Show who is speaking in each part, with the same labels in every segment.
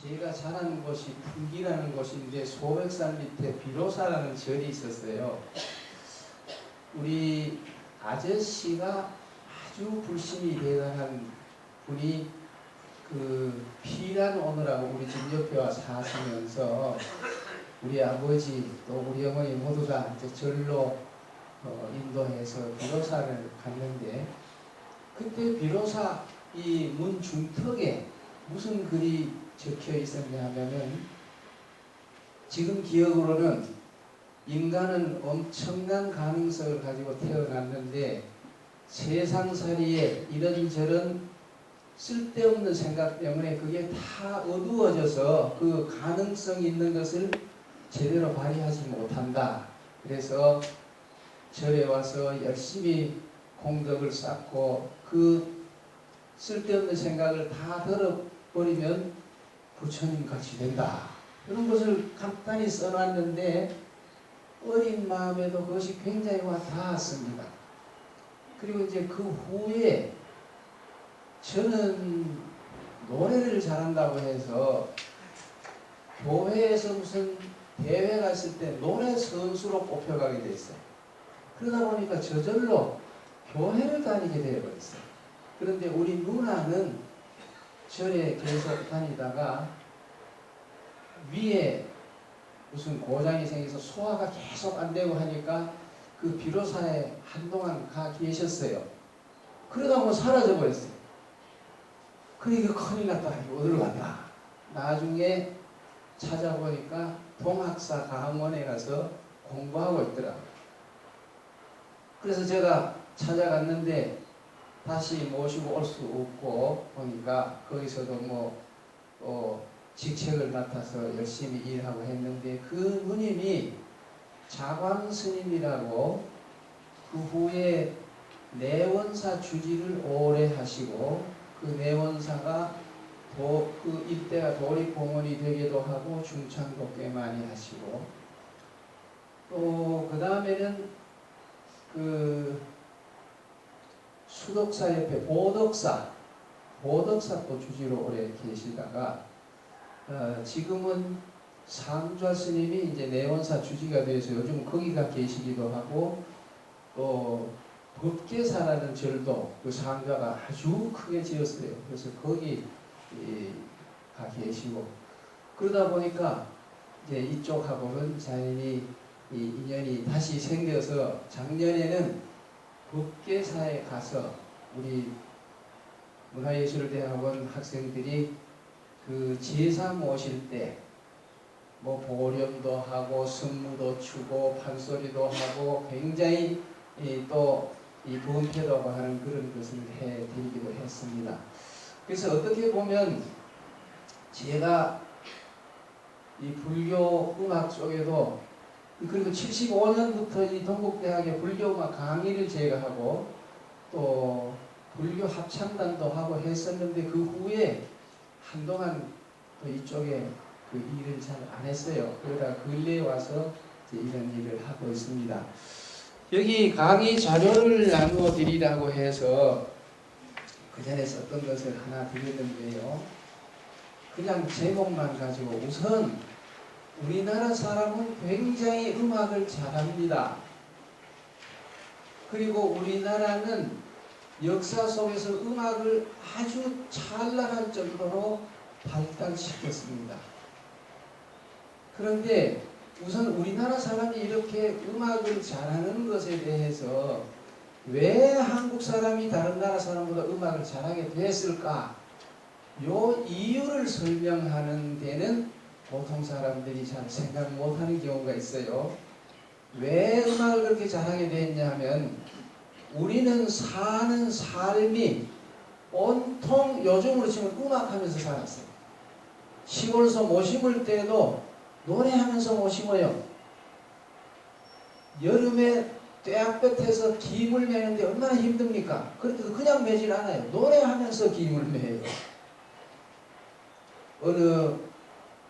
Speaker 1: 제가 자란 곳이 풍기라는 곳인데 소백산 밑에 비로사라는 절이 있었어요. 우리 아저씨가 아주 불심이 대단한 분이 그 피란 오느라고 우리 집 옆에 와 사시면서 우리 아버지 또 우리 어머니 모두가 이제 절로 인도해서 비로사를 갔는데, 그때 비로사 이 문 중턱에 무슨 글이 적혀 있었냐 하면은, 지금 기억으로는 인간은 엄청난 가능성을 가지고 태어났는데 세상살이에 이런저런 쓸데없는 생각 때문에 그게 다 어두워져서 그 가능성 있는 것을 제대로 발휘하지 못한다. 그래서 절에 와서 열심히 공덕을 쌓고 그 쓸데없는 생각을 다 들어버리면 부처님 같이 된다. 그런 것을 간단히 써놨는데 어린 마음에도 그것이 굉장히 와 닿았습니다. 그리고 이제 그 후에 저는 노래를 잘한다고 해서 교회에서 무슨 대회가 있을 때 노래 선수로 뽑혀가게 됐어요. 그러다 보니까 저절로 교회를 다니게 되어버렸어요. 그런데 우리 누나는 절에 계속 다니다가 위에 무슨 고장이 생겨서 소화가 계속 안 되고 하니까 그 비로사에 한동안 가 계셨어요. 그러다 뭐 사라져 버렸어요. 그러니까 큰일 났다. 어디로 갔나. 나중에 찾아보니까 동학사 강원에 가서 공부하고 있더라고요. 그래서 제가 찾아갔는데 다시 모시고 올 수 없고 보니까 거기서도 직책을 맡아서 열심히 일하고 했는데, 그 누님이 자광 스님이라고 그 후에 내원사 주지를 오래 하시고, 그 내원사가 그 일대가 도립공원이 되기도 하고 중창도 꽤 많이 하시고, 또 그 다음에는 그 수덕사 옆에 보덕사 또 주지로 오래 계시다가 지금은 상좌 스님이 이제 내원사 주지가 되어서 요즘 거기가 계시기도 하고, 또 법계사라는 절도 그 상좌가 아주 크게 지었어요. 그래서 거기 가 계시고, 그러다 보니까 이제 이쪽하고는 자연히 이 인연이 다시 생겨서 작년에는 법계사에 가서 우리 문화예술대학원 학생들이 그 제사 모실 때 보령도 하고 승무도 추고 판소리도 하고 굉장히 또 이 부흥회도 하는 그런 것을 해드리기도 했습니다. 그래서 어떻게 보면 제가 이 불교 음악 쪽에도, 그리고 75년부터 이 동국대학의 불교음악 강의를 제가 하고 또 불교 합창단도 하고 했었는데, 그 후에 한동안 또 이쪽에 그 일을 잘 안 했어요. 그러다 근래에 와서 이제 이런 일을 하고 있습니다. 여기 강의 자료를 나누어 드리라고 해서 그 전에 썼던 것을 하나 드렸는데요. 그냥 제목만 가지고, 우선 우리나라 사람은 굉장히 음악을 잘합니다. 그리고 우리나라는 역사 속에서 음악을 아주 찬란한 정도로 발달시켰습니다. 그런데 우선 우리나라 사람이 이렇게 음악을 잘하는 것에 대해서 왜 한국 사람이 다른 나라 사람보다 음악을 잘하게 됐을까? 요 이유를 설명하는 데는 보통 사람들이 잘 생각 못하는 경우가 있어요. 왜 음악을 그렇게 잘하게 됐냐 하면, 우리는 사는 삶이 온통 요즘으로 치면 음악하면서 살았어요. 시골에서 못 심을 때도 노래하면서 못 심어요. 여름에 떼약볕에서 김을 매는데 얼마나 힘듭니까? 그런데도 그냥 매질 않아요. 노래하면서 김을 매요. 어느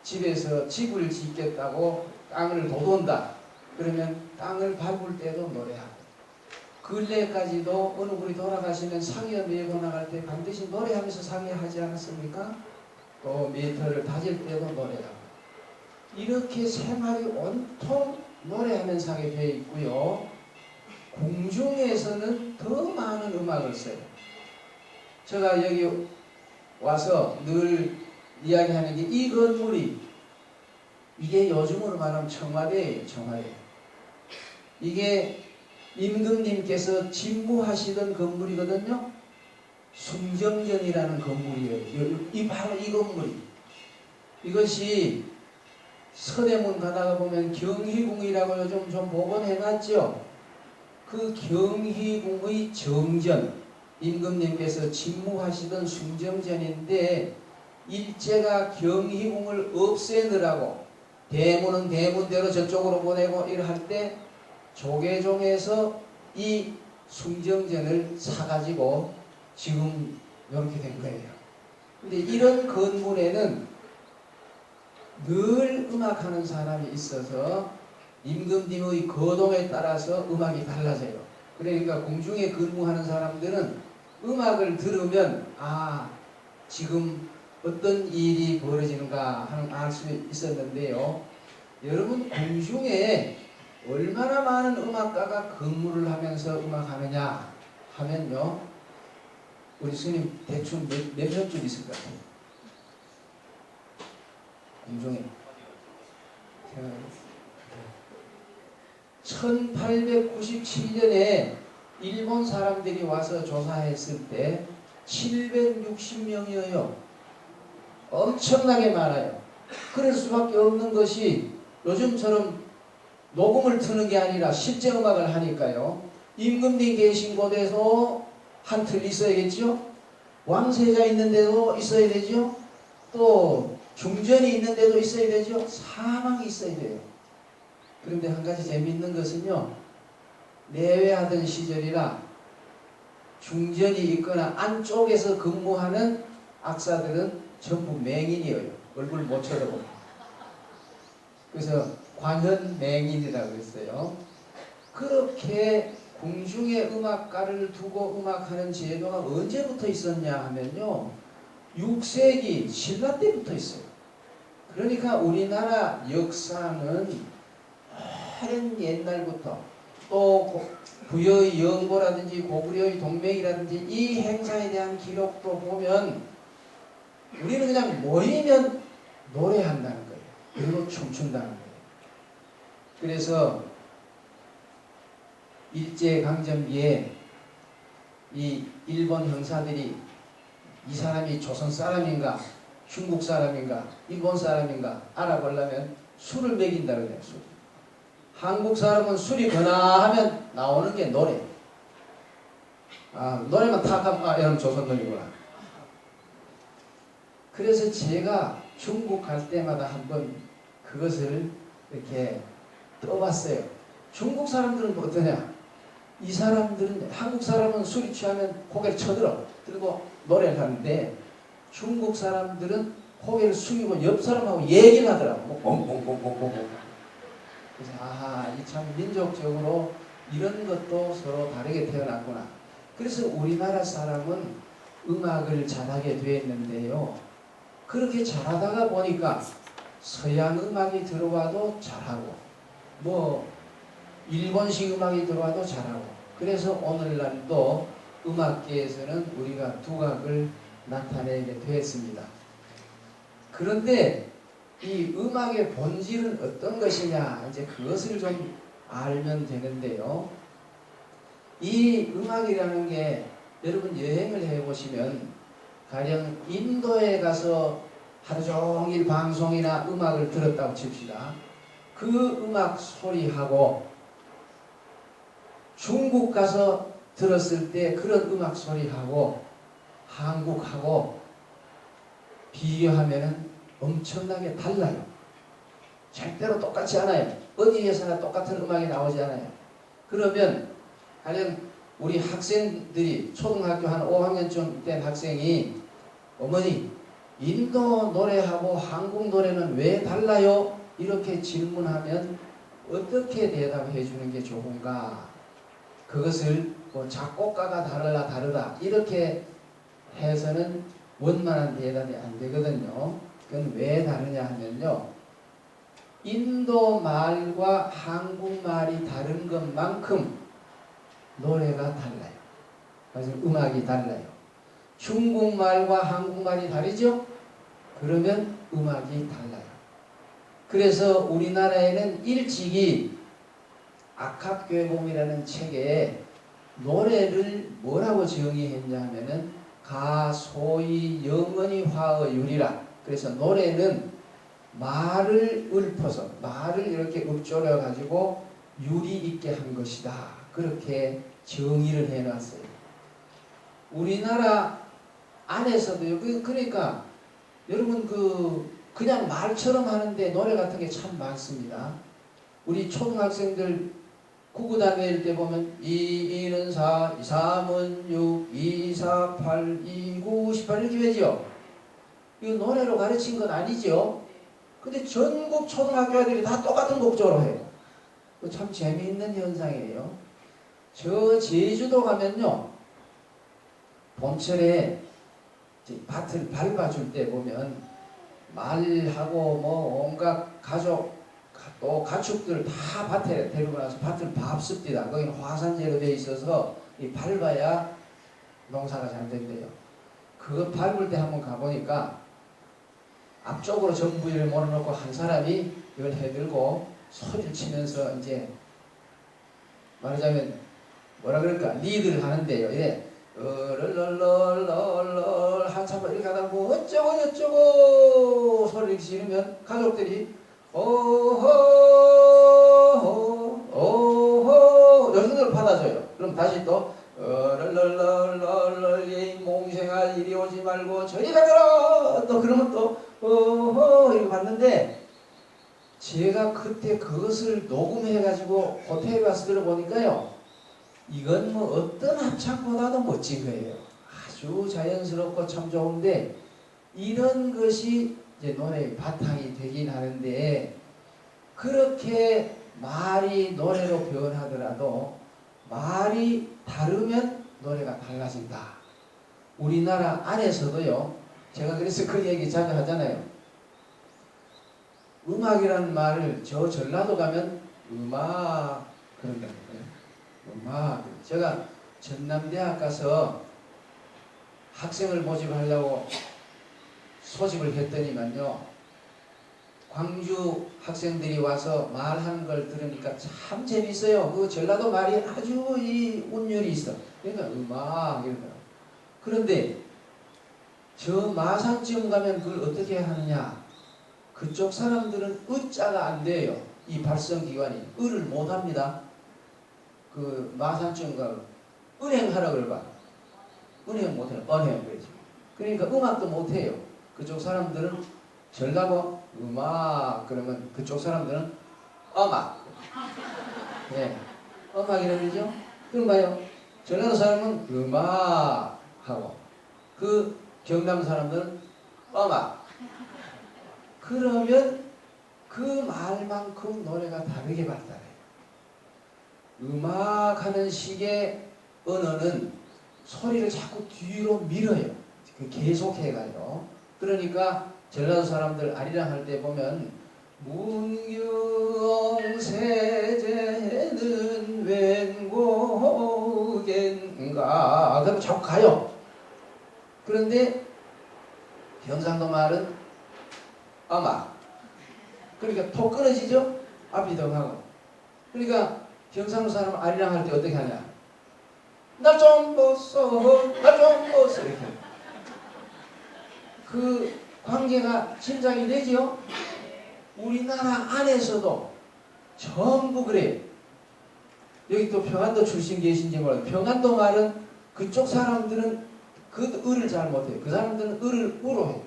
Speaker 1: 집에서 집을 짓겠다고 땅을 도돈다. 그러면 땅을 밟을 때도 노래하고, 근래까지도 어느 분이 돌아가시면 상여 메고 나갈 때 반드시 노래하면서 상여하지 않았습니까? 또 미터를 다질 때도 노래하고 이렇게 생활이 온통 노래하면서 하게 되어 있고요. 궁중에서는 더 많은 음악을 써요. 제가 여기 와서 늘 이야기하는 게 이 건물이 이게 요즘으로 말하면 청와대예요. 청와대. 이게 임금님께서 집무하시던 건물이거든요. 숭정전이라는 건물이에요. 이 바로 이 건물이. 이것이 서대문 가다가 보면 경희궁이라고 요즘 좀 복원해놨죠. 그 경희궁의 정전, 임금님께서 집무하시던 숭정전인데 일제가 경희궁을 없애느라고 대문은 대문대로 저쪽으로 보내고 이럴 때 조계종에서 이 숭정전을 사가지고 지금 이렇게 된 거예요. 근데 이런 건물에는 늘 음악하는 사람이 있어서 임금님의 거동에 따라서 음악이 달라져요. 그러니까 궁중에 근무하는 사람들은 음악을 들으면 아 지금 어떤 일이 벌어지는가 하는 알 수 있었는데요. 여러분 궁중에 얼마나 많은 음악가가 근무를 하면서 음악하느냐 하면요. 우리 스님 대충 몇몇 줄 있을 것 같아요. 궁중에 1897년에 일본 사람들이 와서 조사했을 때 760명이에요. 엄청나게 많아요. 그럴 수밖에 없는 것이 요즘처럼 녹음을 트는 게 아니라 실제 음악을 하니까요. 임금님 계신 곳에서 한 틀 있어야겠죠. 왕세자 있는 데도 있어야 되죠. 또 중전이 있는 데도 있어야 되죠. 사망이 있어야 돼요. 그런데 한 가지 재미있는 것은요. 내외하던 시절이라 중전이 있거나 안쪽에서 근무하는 악사들은 전부 맹인이에요. 얼굴 못 쳐다보고. 그래서 관현맹인이라고 그랬어요. 그렇게 궁중에 음악가를 두고 음악하는 제도가 언제부터 있었냐 하면요. 6세기 신라 때부터 있어요. 그러니까 우리나라 역사는 오랜 옛날부터 또 부여의 영보라든지 고구려의 동맥이라든지 이 행사에 대한 기록도 보면 우리는 그냥 모이면 노래한다는 거예요. 그리고 춤춘다는 거예요. 그래서 일제강점기에 이 일본 형사들이 이 사람이 조선 사람인가 중국 사람인가 일본 사람인가 알아보려면 술을 먹인다 그래요. 술. 한국 사람은 술이 거나하면 나오는 게 노래. 아, 노래만 탁 하면 아, 여러분 조선놈이구나. 그래서 제가 중국 갈 때마다 한번 그것을 이렇게 떠봤어요. 중국 사람들은 어떠냐? 이 사람들은 한국 사람은 술이 취하면 고개를 쳐들어 들고 노래를 하는데 중국 사람들은 고개를 숙이고 옆 사람하고 얘기를 하더라고. 뽕뽕뽕뽕뽕. 그래서 아하, 이 참 민족적으로 이런 것도 서로 다르게 태어났구나. 그래서 우리나라 사람은 음악을 잘하게 되었는데요. 그렇게 잘하다가 보니까 서양 음악이 들어와도 잘하고 뭐 일본식 음악이 들어와도 잘하고 그래서 오늘날도 음악계에서는 우리가 두각을 나타내게 되었습니다. 그런데 이 음악의 본질은 어떤 것이냐 이제 그것을 좀 알면 되는데요. 이 음악이라는 게 여러분 여행을 해보시면 가령 인도에 가서 하루 종일 방송이나 음악을 들었다고 칩시다. 그 음악 소리하고 중국 가서 들었을 때 그런 음악 소리하고 한국하고 비교하면 엄청나게 달라요. 절대로 똑같지 않아요. 어디에서나 똑같은 음악이 나오지 않아요. 그러면 가령 우리 학생들이 초등학교 한 5학년쯤 된 학생이 어머니 인도 노래하고 한국 노래는 왜 달라요? 이렇게 질문하면 어떻게 대답해 주는 게 좋은가? 그것을 뭐 작곡가가 다르다 이렇게 해서는 원만한 대답이 안 되거든요. 그건 왜 다르냐 하면요. 인도 말과 한국말이 다른 것만큼 노래가 달라요. 그래서 음악이 달라요. 중국말과 한국말이 다르죠? 그러면 음악이 달라요. 그래서 우리나라에는 일찍이 악합괴봄이라는 책에 노래를 뭐라고 정의했냐 하면은 가소이 영원히 화의 유리라. 그래서 노래는 말을 읊어서 말을 이렇게 읊조려 가지고 유리 있게 한 것이다. 그렇게 정의를 해놨어요. 우리나라 안에서도요. 그러니까 여러분 그냥 말처럼 하는데 노래 같은 게 참 많습니다. 우리 초등학생들 구구단 외울 때 보면 2, 2는 4, 3은 6, 2, 4, 8, 2, 9, 18 이렇게 되죠. 이거 노래로 가르친 건 아니죠. 근데 전국 초등학교 애들이 다 똑같은 곡조로 해요. 참 재미있는 현상이에요. 저 제주도 가면요. 봄철에 밭을 밟아줄 때 보면 말하고 뭐 온갖 가족 또 가축들 다 밭에 데리고 나서 밭을 밟습니다. 거기는 화산재로 되어 있어서 이 밟아야 농사가 잘 된대요. 그거 밟을 때 한번 가보니까 앞쪽으로 전부위를 몰아놓고 한 사람이 이걸 해들고 소리를 치면서 이제 말하자면 뭐라 그럴까 리드를 하는데요. 이래 럴럴럴럴럴 한참 이렇게 하다 뭐 어쩌고 저쩌고 소리를 지르면 가족들이 오호 오호 여기서 받아줘요. 그럼 다시 또 럴럴럴럴럴 이 몽생아 이리 오지 말고 저리 가거라 또 그러면 또 오호 이렇게 봤는데 제가 그때 그것을 녹음해 가지고 호텔에 가서 들어보니까요. 이건 뭐 어떤 합창보다도 멋진 거예요. 아주 자연스럽고 참 좋은데 이런 것이 이제 노래의 바탕이 되긴 하는데 그렇게 말이 노래로 표현하더라도 말이 다르면 노래가 달라진다. 우리나라 안에서도요. 제가 그래서 그 얘기 자주 하잖아요. 음악이라는 말을 저 전라도 가면 음악 그런다는 거예요. 음악. 제가 전남대학 가서 학생을 모집하려고 소집을 했더니만요. 광주 학생들이 와서 말하는 걸 들으니까 참 재밌어요. 그 전라도 말이 아주 이 운율이 있어. 그러니까 음악 이러더라고요. 그런데 저 마산쯤 가면 그걸 어떻게 하느냐. 그쪽 사람들은 으자가 안 돼요. 이 발성기관이. 을을 못합니다. 그 마산쯤 가면 은행하라 그러봐. 은행 못해요. 언행 그러지. 그러니까 음악도 못해요. 그쪽 사람들은 전라도 음악 그러면 그쪽 사람들은 음악. 네. 음악이라 그러죠. 그런가요? 전라도 사람은 음악 하고 그 경남 사람들은 음악. 그러면 그 말만큼 노래가 다르게 발달해요. 음악하는 식의 언어는 소리를 자꾸 뒤로 밀어요. 계속해가요. 그러니까 전라도 사람들 아리랑 할 때 보면 문경세제는 웬곡인가 그럼 자꾸 가요. 그런데 경상도 말은 음악. 그러니까 톡 끊어지죠? 앞이 더 가고. 그러니까 경상도 사람은 아리랑 할 때 어떻게 하냐? 나 좀 보소, 나 좀 보소 이렇게. 그 관계가 짐작이 되죠? 우리나라 안에서도 전부 그래요. 여기 또 평안도 출신 계신지 몰라요. 평안도 말은 그쪽 사람들은 그 을을 잘 못해요. 그 사람들은 을을 우로 해요.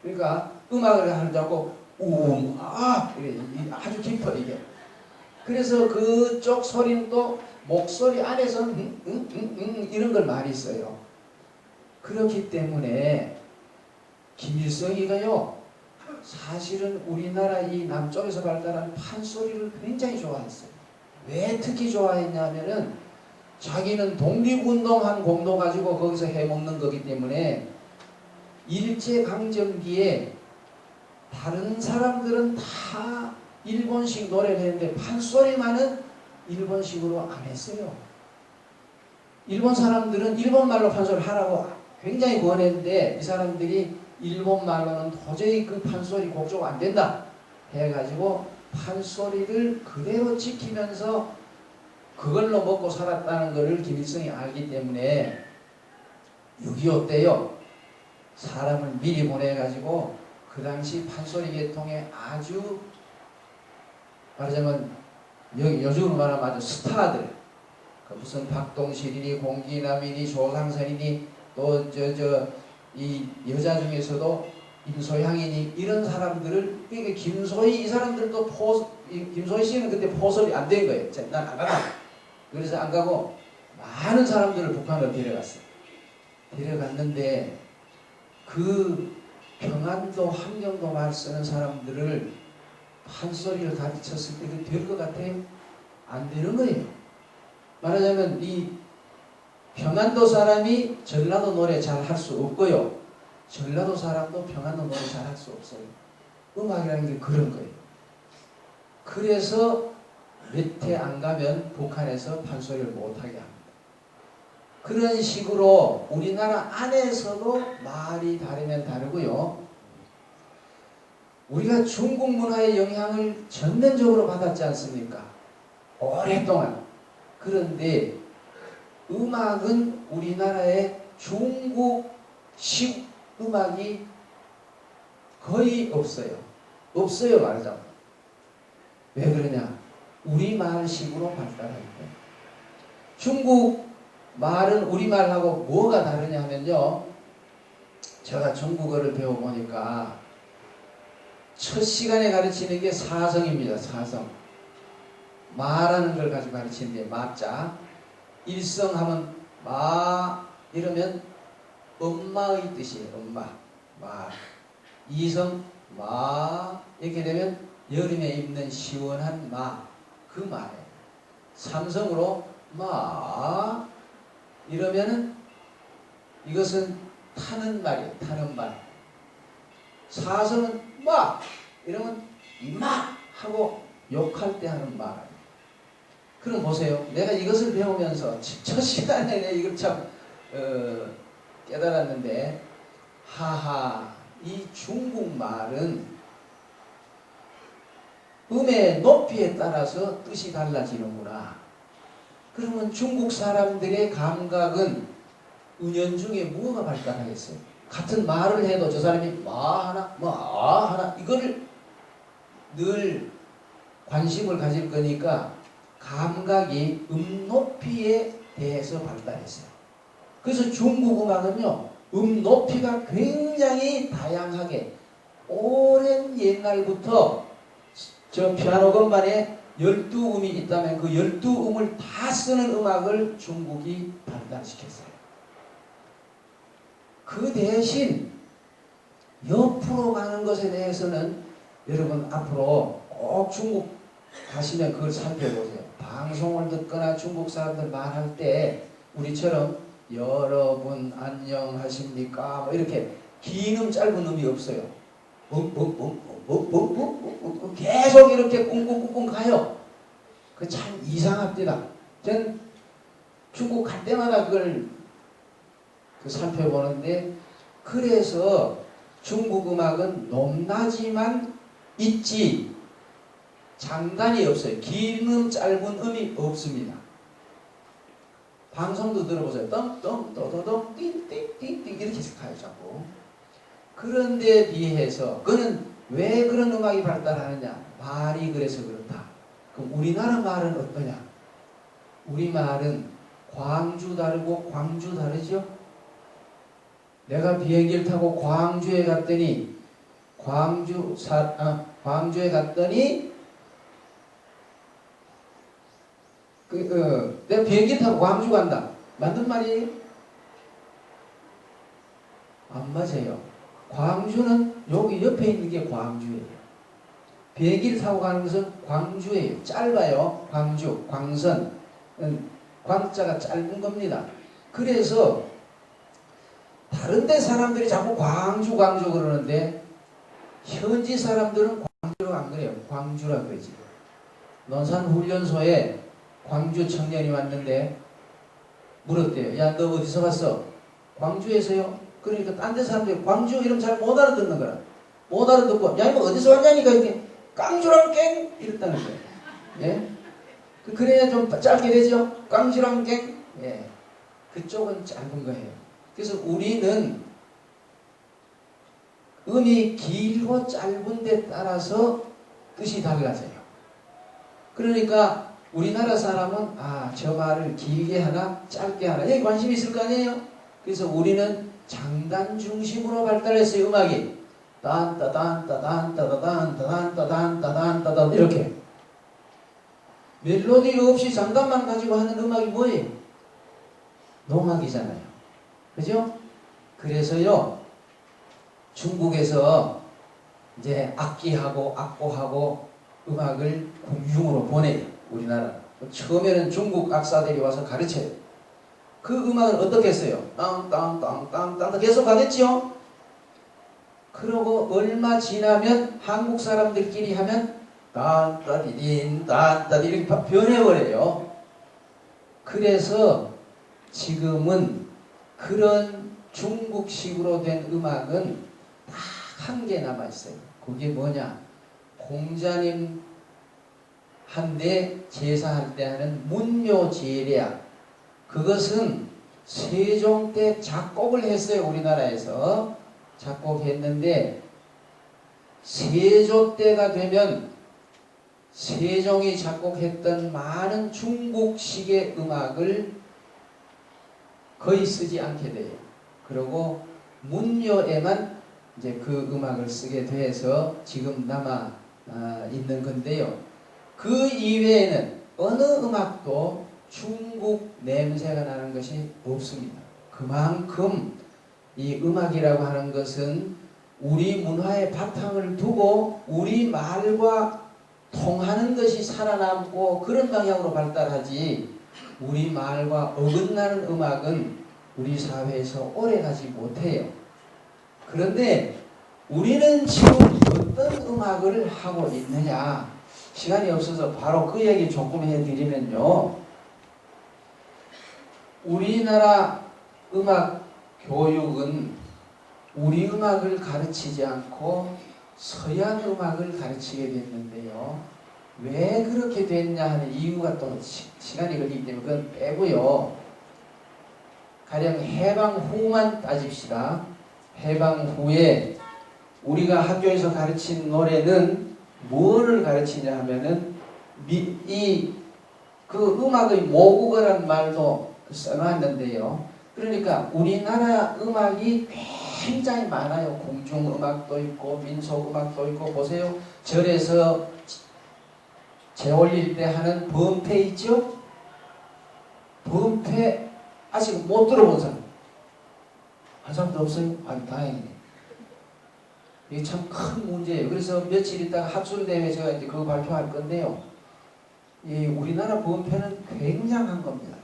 Speaker 1: 그러니까 음악을 하자고 이래 아주 깊어 이게. 그래서 그쪽 소리는 또 목소리 안에서 이런 걸 많이 써요. 그렇기 때문에 김일성이가요. 사실은 우리나라 이 남쪽에서 발달한 판소리를 굉장히 좋아했어요. 왜 특히 좋아했냐면은 자기는 독립운동한 공도 가지고 거기서 해먹는 거기 때문에 일제강점기에 다른 사람들은 다 일본식 노래를 했는데 판소리만은 일본식으로 안 했어요. 일본 사람들은 일본말로 판소리를 하라고 굉장히 권했는데 이 사람들이 일본말로는 도저히 그 판소리 곡조가 안 된다 해가지고 판소리를 그대로 지키면서 그걸로 먹고 살았다는 것을 김일성이 알기 때문에 6.25 때요 사람을 미리 보내가지고 그 당시 판소리 계통에 아주 말하자면 요즘으로 말하면 아주 스타들 그 무슨 박동실이니 공기남이니 조상선이니 또 이 여자 중에서도 임소향이니 이런 사람들을 그러니까 김소희 이 사람들도 김소희 씨는 그때 포섭이 안 된 거예요. 난 안 간다. 그래서 안 가고 많은 사람들을 북한으로 데려갔어요. 데려갔는데 그 평안도 함경도 말 쓰는 사람들을 판소리를 가르쳤을 때 그 될 것 같아요? 안 되는 거예요. 말하자면 이 평안도 사람이 전라도 노래 잘 할 수 없고요. 전라도 사람도 평안도 노래 잘 할 수 없어요. 음악이라는 게 그런 거예요. 그래서 몇 해 안 가면 북한에서 판소리를 못하게 합니다. 그런 식으로 우리나라 안에서도 말이 다르면 다르고요. 우리가 중국 문화의 영향을 전면적으로 받았지 않습니까? 오랫동안. 그런데 음악은 우리나라의 중국식 음악이 거의 없어요. 없어요 말하자면. 왜 그러냐? 우리말식으로 발달하기 때문에. 중국 말은 우리말하고 뭐가 다르냐 하면요. 제가 중국어를 배워보니까 첫 시간에 가르치는 게 사성입니다. 사성. 마라는 걸 가지고 가르치는데 마자. 일성하면 마 이러면 엄마의 뜻이에요. 엄마. 마. 이성 마 이렇게 되면 여름에 입는 시원한 마. 그 마예요. 삼성으로 마 이러면은 이것은 타는 말이에요. 타는 말. 사성은 마 이러면 이마 하고 욕할 때 하는 말. 그럼 보세요. 내가 이것을 배우면서 첫 시간에 내가 이걸 참 깨달았는데 하하 이 중국말은 음의 높이에 따라서 뜻이 달라지는구나. 그러면 중국 사람들의 감각은 은연중에 무엇가 발달하겠어요? 같은 말을 해도 저 사람이 마 하나 뭐 아 하나 이거를 늘 관심을 가질 거니까 감각이 높이에 대해서 발달했어요. 그래서 중국 음악은요 높이가 굉장히 다양하게 오랜 옛날부터 저 피아노 건반에 12음이 있다면 그 12음을 다 쓰는 음악을 중국이 발달시켰어요. 그 대신 옆으로 가는 것에 대해서는 여러분 앞으로 꼭 중국 가시면 그걸 살펴보세요. 방송을 듣거나 중국 사람들 말할 때 우리처럼 여러분 안녕하십니까 뭐 이렇게 긴 음 짧은 음이 없어요. 계속 이렇게 꿍꿍꿍꿍 가요. 그 참 이상합니다. 전 중국 갈 때마다 그걸 살펴보는데 그래서 중국 음악은 높낮이만 있지 장단이 없어요. 긴 음 짧은 음이 없습니다. 방송도 들어보세요. 떵떵 떠더덩 띵띵띵띵 이렇게 가요 자꾸. 그런데 비해서 그는 왜 그런 음악이 발달하느냐? 말이 그래서 그렇다. 그럼 우리나라 말은 어떠냐? 우리 말은 광주 다르고 광주 다르죠? 내가 비행기를 타고 광주에 갔더니 광주에 갔더니 내가 비행기 타고 광주 간다. 맞는 말이에요? 안 맞아요. 광주는 여기 옆에 있는 게 광주예요. 비행기를 타고 가는 것은 광주예요. 짧아요. 광주, 광선. 광자가 짧은 겁니다. 그래서 다른데 사람들이 자꾸 광주 그러는데 현지 사람들은 광주로 안 그래요. 광주라 그러지. 논산훈련소에 광주 청년이 왔는데 물었대요. 야, 너 어디서 왔어? 광주에서요. 그러니까 딴 데 사람들이 광주 이름 잘 못 알아듣는 거라. 못 알아듣고 야, 이거 어디서 왔냐니까 이렇게 깡주랑 깽 이랬다는 거예요. 예? 그래야 좀 짧게 되죠. 깡주랑 깽. 예. 그쪽은 짧은 거예요. 그래서 우리는 음이 길고 짧은 데 따라서 뜻이 달라져요. 그러니까 우리나라 사람은 저 말을 길게 하나 짧게 하나 여기 관심이 있을 거 아니에요. 그래서 우리는 장단 중심으로 발달했어요. 음악이 딴따단따단따단따단따단따단따단 이렇게 멜로디 없이 장단만 가지고 하는 음악이 뭐예요? 농악이잖아요. 그죠? 그래서요 중국에서 이제 악기하고 악보하고 음악을 공중으로 보내요. 우리나라 처음에는 중국 악사들이 와서 가르쳐요. 그 음악을 어떻게 했어요? 땅땅땅땅땅 계속 가겠지요. 그러고 얼마 지나면 한국 사람들끼리 하면 딴따디딘 딴따디 이렇게 변해버려요. 그래서 지금은 그런 중국식으로 된 음악은 딱 한 개 남아있어요. 그게 뭐냐? 공자님 한데 제사할 때 하는 문묘제례야. 그것은 세종 때 작곡을 했어요. 우리나라에서 작곡했는데 세조 때가 되면 세종이 작곡했던 많은 중국식의 음악을 거의 쓰지 않게 돼요. 그리고 문묘에만 이제 그 음악을 쓰게 돼서 지금 남아 있는 건데요. 그 이외에는 어느 음악도 중국 냄새가 나는 것이 없습니다. 그만큼 이 음악이라고 하는 것은 우리 문화의 바탕을 두고 우리 말과 통하는 것이 살아남고 그런 방향으로 발달하지 우리 말과 어긋나는 음악은 우리 사회에서 오래가지 못해요. 그런데 우리는 지금 어떤 음악을 하고 있느냐? 시간이 없어서 바로 그 얘기 조금 해드리면요. 우리나라 음악 교육은 우리 음악을 가르치지 않고 서양 음악을 가르치게 됐는데요. 왜 그렇게 됐냐 하는 이유가 또 시간이 걸리기 때문에 그건 빼고요. 가령 해방 후만 따집시다. 해방 후에 우리가 학교에서 가르친 노래는 뭐를 가르치냐 하면은 그 음악의 모국어란 말도 써놨는데요. 그러니까 우리나라 음악이 굉장히 많아요. 공중음악도 있고 민속음악도 있고 보세요. 절에서 재 올릴 때 하는 범패 있죠? 범패 아직 못 들어본 사람 한 사람도 없어요? 아니 다행이네. 이게 참 큰 문제예요. 그래서 며칠 있다가 학술대회 제가 이제 그거 발표할 건데요. 이 우리나라 범패는 굉장한 겁니다.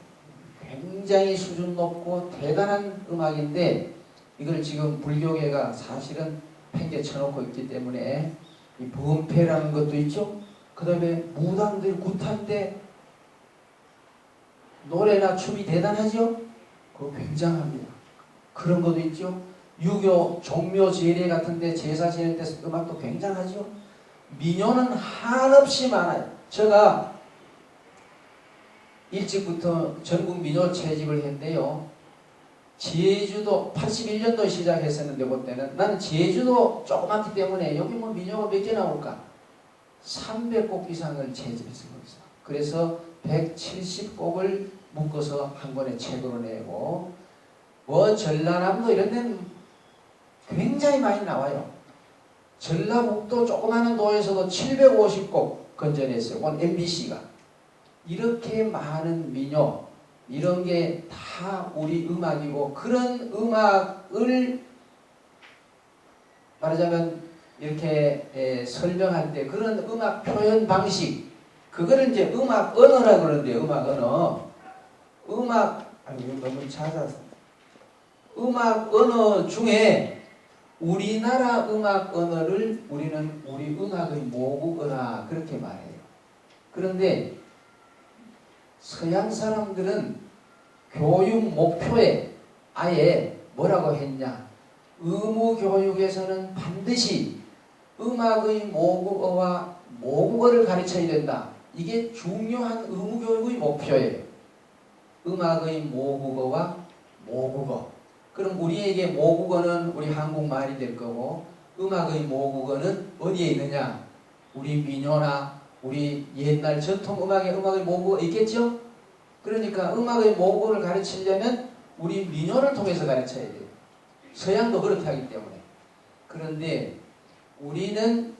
Speaker 1: 굉장히 수준 높고 대단한 음악인데 이걸 지금 불교계가 사실은 팽개 쳐놓고 있기 때문에 이 범패라는 것도 있죠. 그 다음에 무당들 굿한데 노래나 춤이 대단하죠. 그거 굉장합니다. 그런 것도 있죠. 유교 종묘 제례 같은데 제사 지낼 때 음악도 굉장하죠. 민요는 한없이 많아요. 제가 일찍부터 전국 민요 채집을 했는데요. 제주도 81년도에 시작했었는데 그때는 나는 제주도 조그맣기 때문에 여기 뭐 민요가 몇 개 나올까? 300곡 이상을 채집했을 거였어. 그래서 170곡을 묶어서 한 권의 책으로 내고 뭐 전라남도 이런 데는 굉장히 많이 나와요. 전라북도 조그마한 도에서도 750곡 건져냈어요. 온 MBC가. 이렇게 많은 민요 이런 게 다 우리 음악이고 그런 음악을 말하자면 이렇게 설명할 때 그런 음악 표현 방식 그거를 이제 음악 언어라고 그러는데 음악 언어 아이고 너무 잦아서 음악 언어 중에 우리나라 음악 언어를 우리는 우리 음악의 모국어라 그렇게 말해요. 그런데 서양 사람들은 교육 목표에 아예 뭐라고 했냐? 의무 교육에서는 반드시 음악의 모국어와 모국어를 가르쳐야 된다. 이게 중요한 의무 교육의 목표예요. 음악의 모국어와 모국어. 그럼 우리에게 모국어는 우리 한국말이 될 거고 음악의 모국어는 어디에 있느냐? 우리 민요나 우리 옛날 전통 음악의 모국어 있겠죠? 그러니까 음악의 모국어를 가르치려면 우리 민요를 통해서 가르쳐야 돼요. 서양도 그렇게 하기 때문에. 그런데 우리는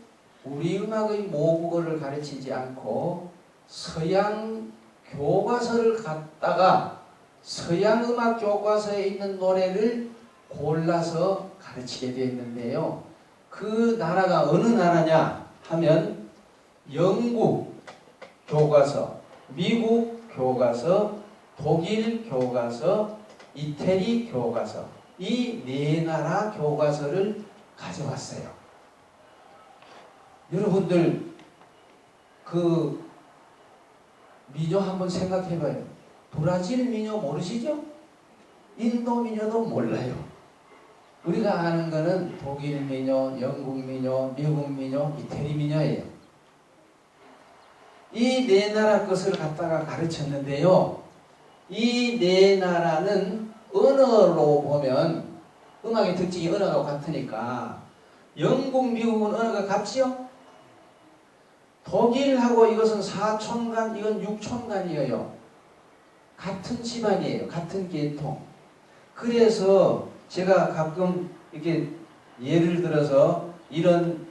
Speaker 1: 우리 음악의 모국어를 가르치지 않고 서양 교과서를 갖다가 서양 음악 교과서에 있는 노래를 골라서 가르치게 되어 있는데요. 그 나라가 어느 나라냐 하면 영국 교과서, 미국 교과서, 독일 교과서, 이태리 교과서 이 네 나라 교과서를 가져왔어요. 여러분들 그 민요 한번 생각해봐요. 브라질 민요 모르시죠? 인도 민요도 몰라요. 우리가 아는 거는 독일 민요, 영국 민요, 미국 민요, 이태리 민요예요. 이 네 나라 것을 갖다가 가르쳤는데요. 이 네 나라는 언어로 보면 음악의 특징이 언어가 같으니까 영국, 미국은 언어가 같지요? 독일하고 이것은 사촌간, 이건 육촌간이에요. 같은 집안이에요. 같은 계통. 그래서 제가 가끔 이렇게 예를 들어서 이런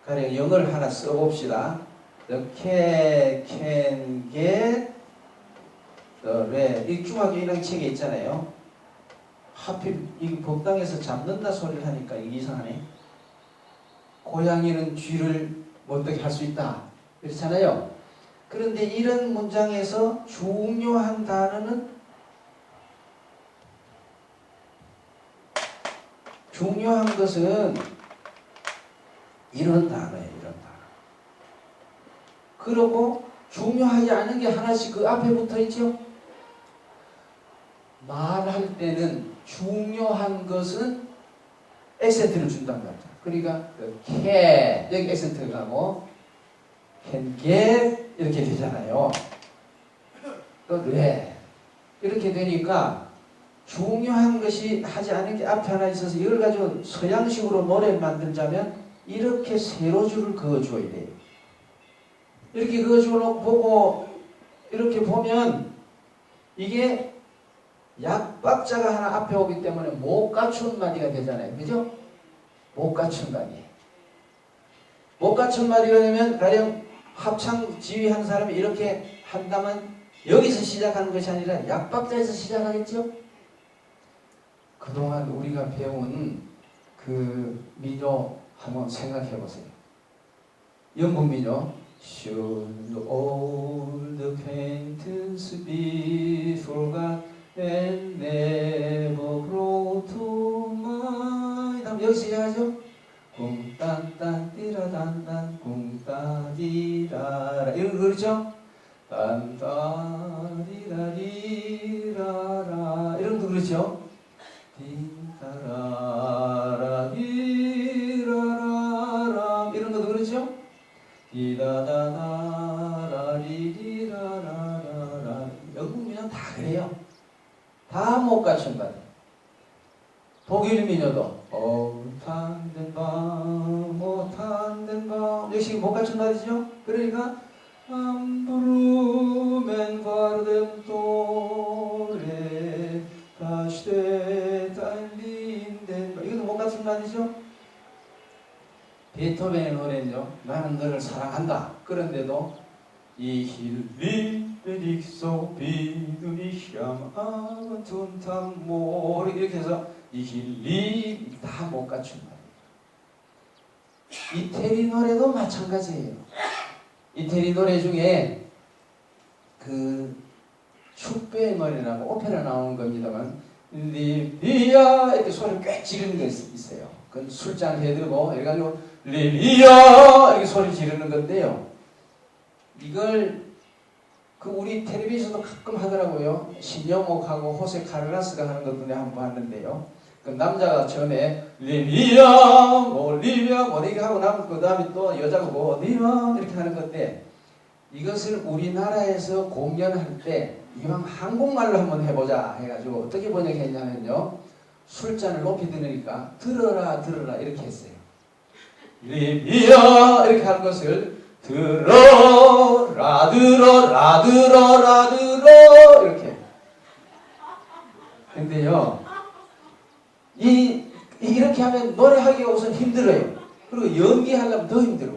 Speaker 1: 가령 영어를 하나 써봅시다. The cat can get the rat. 이 중학교 1학년 책에 있잖아요. 하필 이 법당에서 잡는다 소리를 하니까 이게 이상하네. 고양이는 쥐를 못되게 할 수 있다. 그렇잖아요. 그런데 이런 문장에서 중요한 단어는 중요한 것은 이런 단어예요. 이런 단어. 그리고 중요하지 않은 게 하나씩 그 앞에 붙어 있죠. 말할 때는 중요한 것은 액센트를 준단 말이죠. 그러니까 그 can 여기 액센트가 가고 can get 이렇게 되잖아요. 또 왜 이렇게 되니까 중요한 것이 하지 않은 게 앞에 하나 있어서 이걸 가지고 서양식으로 노래를 만들자면 이렇게 세로줄을 그어줘야 돼요. 이렇게 그어주고 보고 이렇게 보면 이게 약박자가 하나 앞에 오기 때문에 못 갖춘 마디가 되잖아요. 그죠? 못 갖춘 마디. 못 갖춘 마디가 되면 가령 합창 지휘하는 사람이 이렇게 한다면 여기서 시작하는 것이 아니라 약박자에서 시작하겠죠? 그동안 우리가 배운 그 민요 한번 생각해 보세요. 영국 민요 Should all the acquaintance be forgot and never brought to mind 하면 여기서 시작하죠? 쿵딴딴 띠라단단 쿵따디라라 이런 거 그렇죠? 딴따리라리라라 이런 거 그렇죠? 띵따라라리라라라 이런 것도 그렇죠? 디다다다라리리라라라 영국 민요는 다 그래요. 다 못 갖춘다. 독일 민요도 못한덴 밤 못한덴 밤 역시 못 갖춘 말이죠. 그러니까 암브루멘 바르뎀 또레 다시데 달린덴 이것도 못 갖춘 말이죠. 베토벤의 노래죠. 나는 너를 사랑한다. 그런데도 이 힐리 베릭소 비두니샴 아tun탐 모르 이렇게 해서 이 힐리 다 못 갖춘 말이에요. 이태리 노래도 마찬가지예요. 이태리 노래 중에 그 축배의 노래라고 오페라 나오는 겁니다만 릴리야 이렇게 소리를 꽤 지르는 게 있어요. 그건 술잔 해들고 이래가지고 릴리야 이렇게 소리 지르는 건데요. 이걸 그 우리 텔레비전도 가끔 하더라고요. 신영옥하고 호세 카르라스가 하는 것도 내가 한번 봤는데요. 그 남자가 처음에 릴리야 뭐 릴리야 뭐 이렇게 하고 나면 그 다음에 또 여자가 뭐 릴리야 이렇게 하는 건데 이것을 우리나라에서 공연할 때 이왕 한국말로 한번 해보자 해가지고 어떻게 번역했냐면요. 술잔을 높이 들으니까 들어라 들어라 이렇게 했어요. 릴리야 이렇게 하는 것을 들어라 들어라 들어라 들어 이렇게. 근데요 이렇게 하면 노래하기가 우선 힘들어요. 그리고 연기하려면 더 힘들어.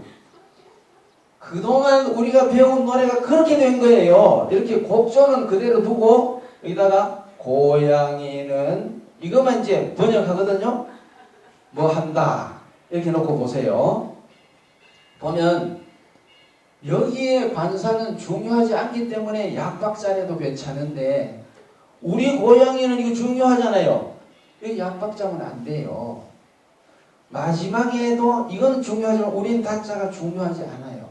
Speaker 1: 그동안 우리가 배운 노래가 그렇게 된 거예요. 이렇게 곡조는 그대로 두고 여기다가 고양이는 이것만 이제 번역하거든요. 뭐 한다 이렇게 놓고 보세요. 보면 여기에 관사는 중요하지 않기 때문에 약박자라도 괜찮은데 우리 고양이는 이거 중요하잖아요. 여기 약박자면 안 돼요. 마지막에도 이건 중요하지만 우린 다자가 중요하지 않아요.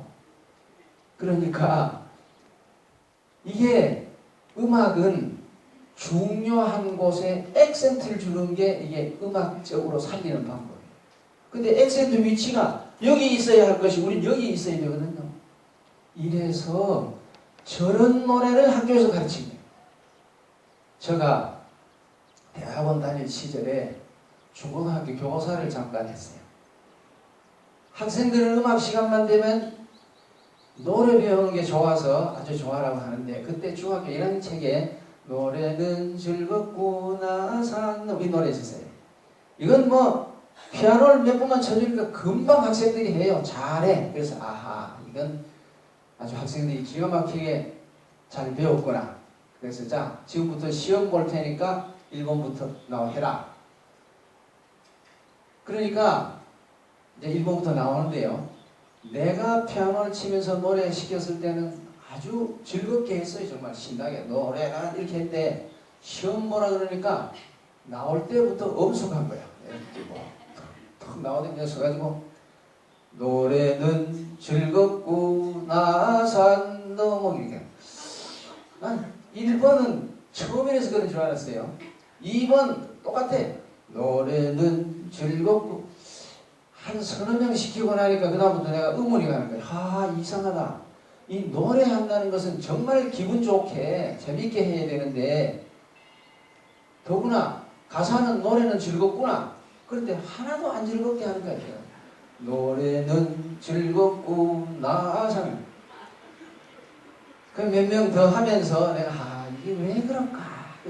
Speaker 1: 그러니까 이게 음악은 중요한 곳에 액센트를 주는 게 이게 음악적으로 살리는 방법이에요. 근데 액센트 위치가 여기 있어야 할 것이 우린 여기 있어야 되거든요. 이래서 저런 노래를 학교에서 가르칩니다. 제가 대학원 다닐 시절에 중고등학교 교사를 잠깐 했어요. 학생들은 음악 시간만 되면 노래 배우는 게 좋아서 아주 좋아라고 하는데 그때 중학교 1학년 책에 노래는 즐겁구나 산 이 노래 있었어요. 이건 뭐 피아노를 몇 번만 쳐주니까 금방 학생들이 해요. 잘해. 그래서 아하 이건 아주 학생들이 기가 막히게 잘 배웠구나. 그래서 자 지금부터 시험 볼 테니까 1번부터 나와해라. 그러니까 이제 1번부터 나오는데요. 내가 피아노를 치면서 노래 시켰을 때는 아주 즐겁게 했어요. 정말 신나게 노래가 이렇게 했는데 시험 보라 그러니까 나올 때부터 엄숙한 거야. 이렇게 뭐 툭 나오면서 가지고 노래는 즐겁구나 산 넘어 이렇게. 난 1번은 처음에서 그런 줄 알았어요. 2번 똑같아. 노래는 즐겁고 한 서너 명 시키고 나니까 그다음부터 내가 의문이 가는 거야. 아 이상하다. 이 노래한다는 것은 정말 기분 좋게 재밌게 해야 되는데 더구나 가사는 노래는 즐겁구나. 그런데 하나도 안 즐겁게 하는 거야. 노래는 즐겁구나 상. 그 몇 명 더 하면서 내가 아 이게 왜 그럴까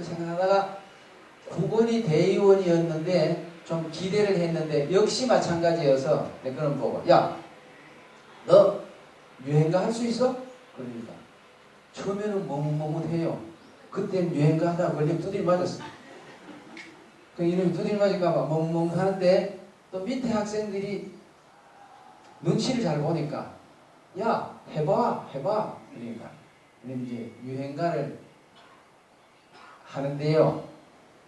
Speaker 1: 생각하다가 9번이 대의원이었는데 좀 기대를 했는데 역시 마찬가지여서 내가 그럼 보고 야 너 유행가 할 수 있어? 그러니까 처음에는 머뭇머뭇해요. 그땐 유행가 하다가 걸리면 두드려 맞았어. 그 이름이 두드려 맞을까 봐 머뭇머뭇하는데 또 밑에 학생들이 눈치를 잘 보니까 야 해봐 그러니까 이제 유행가를 하는데요.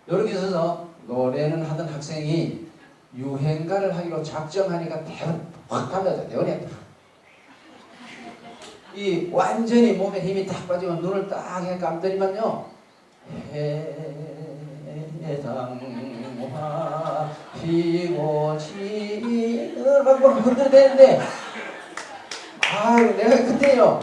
Speaker 1: 여기 있어서 노래는 하던 학생이 유행가를 하기로 작정하니까 대원 확 달라져. 대원이 이 완전히 몸에 힘이 딱 빠지고 눈을 딱 감더니만요. 해상화 피고 지는 막 흔들어 대는데 아유 내가 그때요.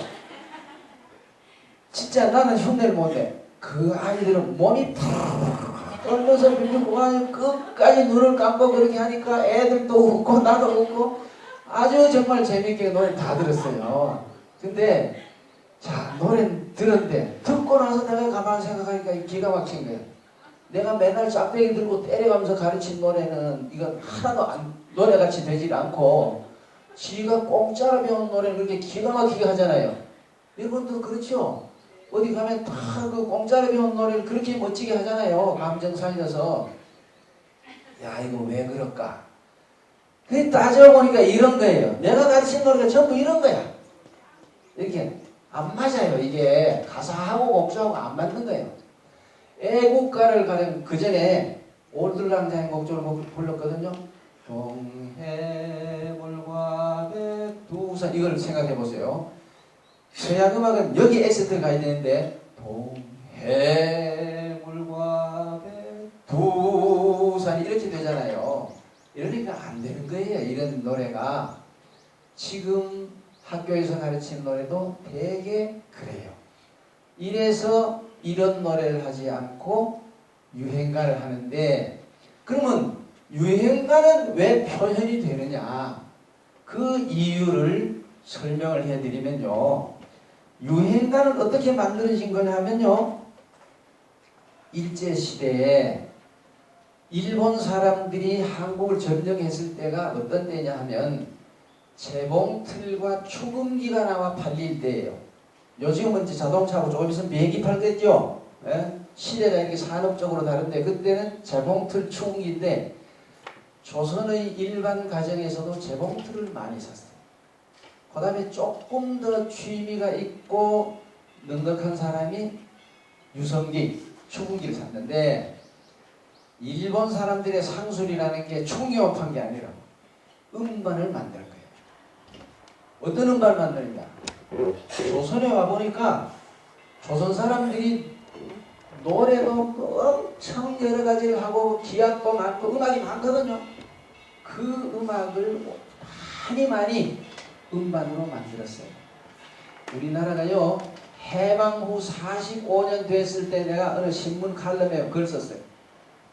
Speaker 1: 진짜 나는 흉내를 못해. 그 아이들은 몸이 팍 떨면서 빌리고 끝까지 눈을 감고 그렇게 하니까 애들도 웃고 나도 웃고 아주 정말 재밌게 노래 다 들었어요. 근데 자 노래는 들었는데 듣고 나서 내가 가만히 생각하니까 기가 막힌 거예요. 내가 맨날 짝대기 들고 때려가면서 가르친 노래는 이건 하나도 노래같이 되질 않고 지가 공짜로 배운 노래는 그렇게 기가 막히게 하잖아요. 여러분도 그렇죠? 어디 가면 다 그 공짜로 배운 노래를 그렇게 멋지게 하잖아요. 감정 살려서. 야 이거 왜 그럴까? 그게 따져보니까 이런 거예요. 내가 가르친 노래가 전부 이런 거야. 이렇게 안 맞아요. 이게 가사하고 곡조하고 안 맞는 거예요. 애국가를 가령 그 전에 올드랑자의 목적으로 불렀거든요. 동해물과 백두산 이걸 생각해 보세요. 서양 음악은 여기 에세트 가야 되는데 동해물과 백두산 이렇게 되잖아요. 이러니까 안 되는 거예요. 이런 노래가 지금 학교에서 가르치는 노래도 되게 그래요. 이래서 이런 노래를 하지 않고 유행가를 하는데 그러면 유행가는 왜 표현이 되느냐? 그 이유를 설명을 해드리면요. 유행가는 어떻게 만들어진 거냐 하면요. 일제시대에 일본 사람들이 한국을 점령했을 때가 어떤 때냐 하면 재봉틀과 축음기가 나와 팔릴 때예요. 요즘은 이제 자동차하고 조금 있으면 비행기 팔겠죠. 예? 시대가 이렇게 산업적으로 다른데 그때는 재봉틀 축음기인데 조선의 일반 가정에서도 재봉틀을 많이 샀어요. 그 다음에 조금 더 취미가 있고 넉넉한 사람이 유성기, 축음기를 샀는데 일본 사람들의 상술이라는 게 충격한 게 아니라 음반을 만들 거예요. 어떤 음반을 만드느냐? 조선에 와보니까 조선 사람들이 노래도 엄청 여러 가지를 하고 기악도 많고 음악이 많거든요. 그 음악을 많이 음반으로 만들었어요. 우리나라가요 해방 후 45년 됐을 때 내가 어느 신문 칼럼에 글 썼어요.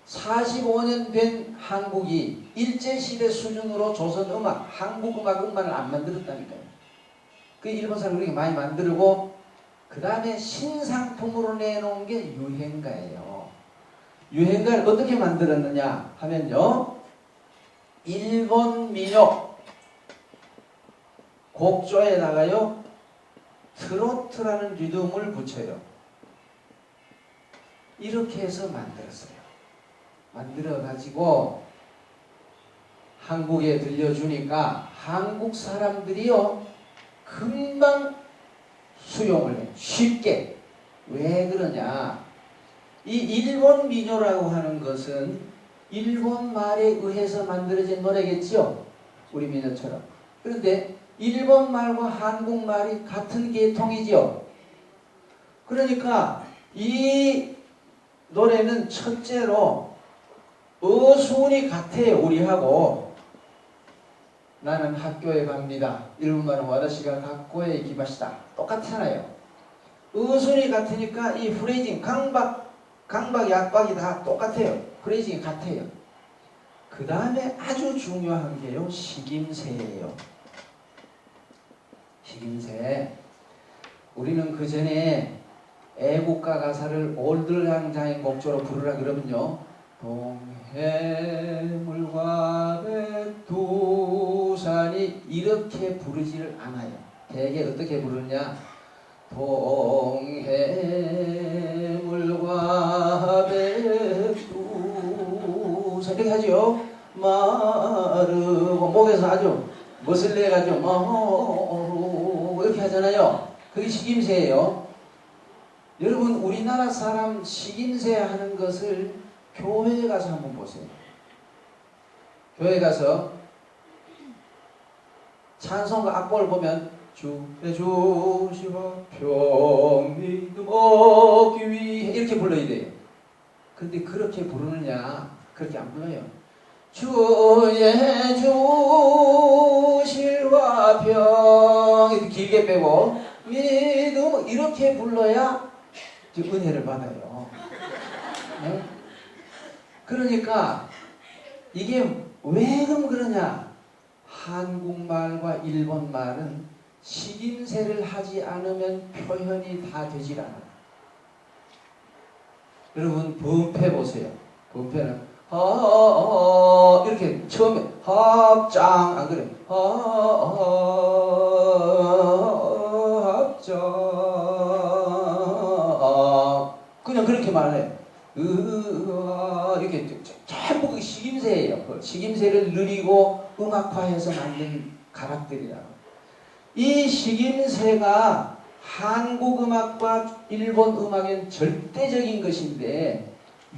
Speaker 1: 45년 된 한국이 일제시대 수준으로 조선 음악, 한국 음악 음반을 안 만들었다니까요. 그 일본 사람들이 많이 만들고 그 다음에 신상품으로 내놓은 게 유행가예요. 유행가를 어떻게 만들었느냐 하면요. 일본 민요 곡조에다가요 트로트라는 리듬을 붙여요. 이렇게 해서 만들었어요. 만들어 가지고 한국에 들려주니까 한국 사람들이요 금방 수용을 해. 쉽게. 왜 그러냐? 이 일본 민요라고 하는 것은 일본 말에 의해서 만들어진 노래겠지요. 우리 민요처럼. 그런데 일본 말과 한국 말이 같은 계통이지요. 그러니까 이 노래는 첫째로 어순이 같아요. 우리하고. 나는 학교에 갑니다. 일본말은 와다시가 학교에 이기마시다. 똑같잖아요. 어순이 같으니까 이 프레이징, 강박, 약박이 다 똑같아요. 프레이징이 같아요. 그 다음에 아주 중요한 게요. 식임새예요. 식임새. 우리는 그 전에 애국가 가사를 올드랑자인 곡조로 부르라 그러면요. 동해물과 백두산이 이렇게 부르지를 않아요. 대개 어떻게 부르냐? 동해물과 백두산 이렇게 하죠. 마르고 목에서 아주 멋을 내가지고 마르고 이렇게 하잖아요. 그게 식임새예요. 여러분 우리나라 사람 식임새 하는 것을 교회에 가서 한번 보세요. 교회 가서 찬송가 악보를 보면 주의 주시와 평민음 얻기 위해 이렇게 불러야 돼요. 근데 그렇게 부르느냐? 그렇게 안 불러요. 주의 주실과 평 이렇게 길게 빼고 믿음 이렇게 불러야 은혜를 받아요. 네? 그러니까 이게 왜 그러냐? 한국말과 일본말은 식임새를 하지 않으면 표현이 다 되질 않아요. 여러분 분패 보세요. 분패는 이렇게 처음에 합장 안 그래? 합장 그냥 그렇게 말해. 이렇게 전부 식임새예요. 식임새를 누리고 음악화해서 만든 가락들이라고. 이 식임새가 한국 음악과 일본 음악엔 절대적인 것인데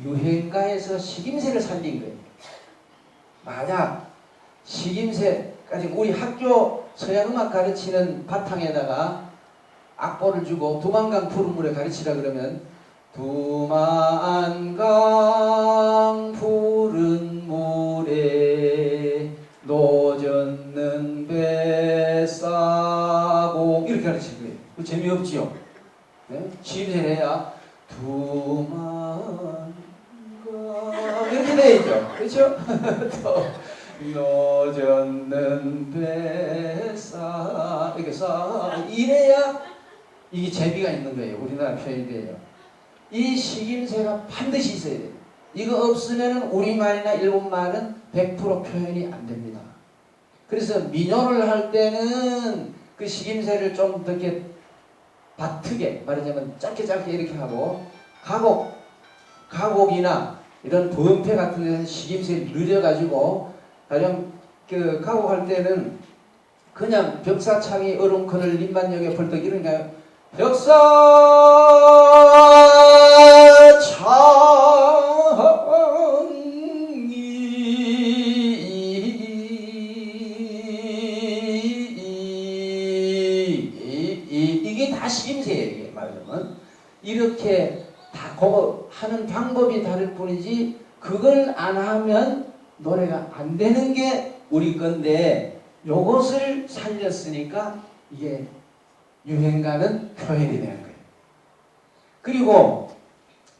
Speaker 1: 유행가에서 식임새를 살린 거예요. 만약 식임새까지 우리 학교 서양 음악 가르치는 바탕에다가 악보를 주고 두만강 푸른 물에 가르치라 그러면 두만강 푸른 물에 노젓는 뱃사공 이렇게 가르칠 거예요. 재미없지요? 네? 식임새해야 두만강 이렇게 돼야죠. 그렇죠? 또 노젓는 뱃사 이렇게 사 이래야 이게 재미가 있는 거예요. 우리나라 표현이 돼요. 이 식임새가 반드시 있어야 돼요. 이거 없으면 우리말이나 일본말은 100% 표현이 안 됩니다. 그래서 민요를 할 때는 그 식임새를 좀 이렇게 바트게 말하자면 짧게 이렇게 하고 가곡이나 이런 범패 같은 데는 식임새를 늘려가지고 가령 그 가곡할 때는 그냥 벽사창이 얼음커널 림만역에 벌떡 이런가요? 벽사창이 이게 다 식임새예요. 이게 말하자면 이렇게 다 그거 하는 방법이 다를 뿐이지 그걸 안 하면 노래가 안 되는 게 우리 건데 요것을 살렸으니까 이게 유행가는 표현이 되는 거예요. 그리고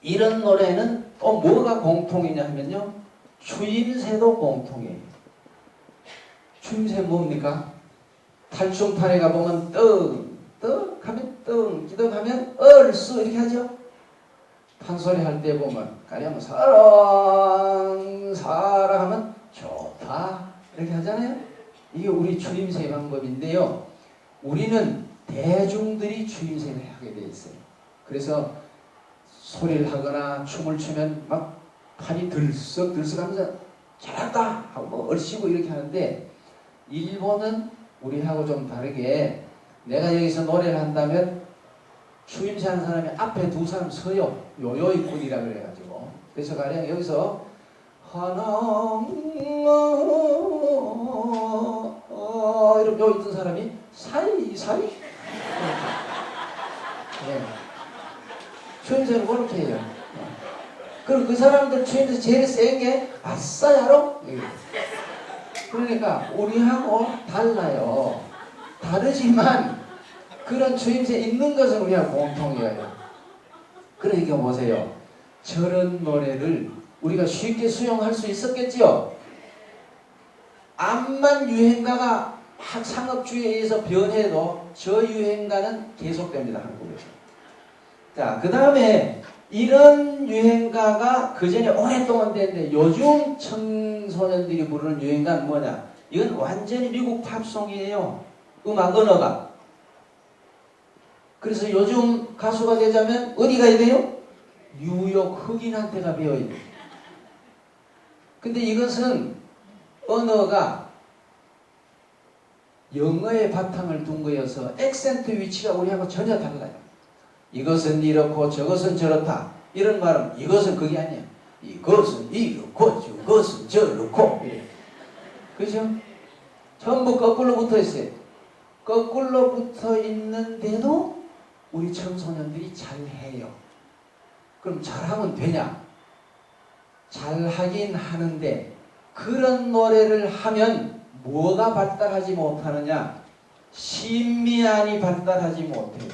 Speaker 1: 이런 노래는 또 뭐가 공통이냐 하면요. 추임새도 공통이에요. 추임새 뭡니까? 탈춤판에 가보면 떡 하면 떡, 기덕하면 얼쑤 이렇게 하죠. 판소리 할 때 보면 가령 사랑 하면 좋다 이렇게 하잖아요. 이게 우리 추임새 방법인데요. 우리는 대중들이 추임새를 하게 돼 있어요. 그래서 소리를 하거나 춤을 추면 막 팔이 들썩하면서 잘한다 하고 뭐 얼씨구 이렇게 하는데 일본은 우리하고 좀 다르게 내가 여기서 노래를 한다면 추임새 하는 사람이 앞에 두 사람 서요. 요요이꾼이라 그래가지고 그래서 가령 여기서 하나 이렇게 여기 있던 사람이 사이 네. 추임새는 그렇게 해요. 그리고 그 사람들 추임새 제일 센 게 아싸야로 그러니까 우리하고 달라요. 다르지만 그런 추임새 있는 것은 우리가 공통이에요. 그러니까 보세요. 저런 노래를 우리가 쉽게 수용할 수 있었겠지요? 암만 유행가가 상업주의에 의해서 변해도 저 유행가는 계속됩니다. 한국에서. 자, 그 다음에 이런 유행가가 그전에 오랫동안 됐는데 요즘 청소년들이 부르는 유행가는 뭐냐? 이건 완전히 미국 팝송이에요. 음악 언어가. 그래서 요즘 가수가 되자면 어디 가야 돼요? 뉴욕 흑인한테가 배워야 돼요. 근데 이것은 언어가 영어의 바탕을 둔 거여서 액센트 위치가 우리하고 전혀 달라요. 이것은 이렇고 저것은 저렇다. 이런 말은 이것은 그게 아니야. 이것은 이렇고 저것은 저렇고. 그죠? 전부 거꾸로 붙어 있어요. 거꾸로 붙어 있는데도 우리 청소년들이 잘해요. 그럼 잘하면 되냐? 잘하긴 하는데 그런 노래를 하면 뭐가 발달하지 못하느냐? 신미안이 발달하지 못해요.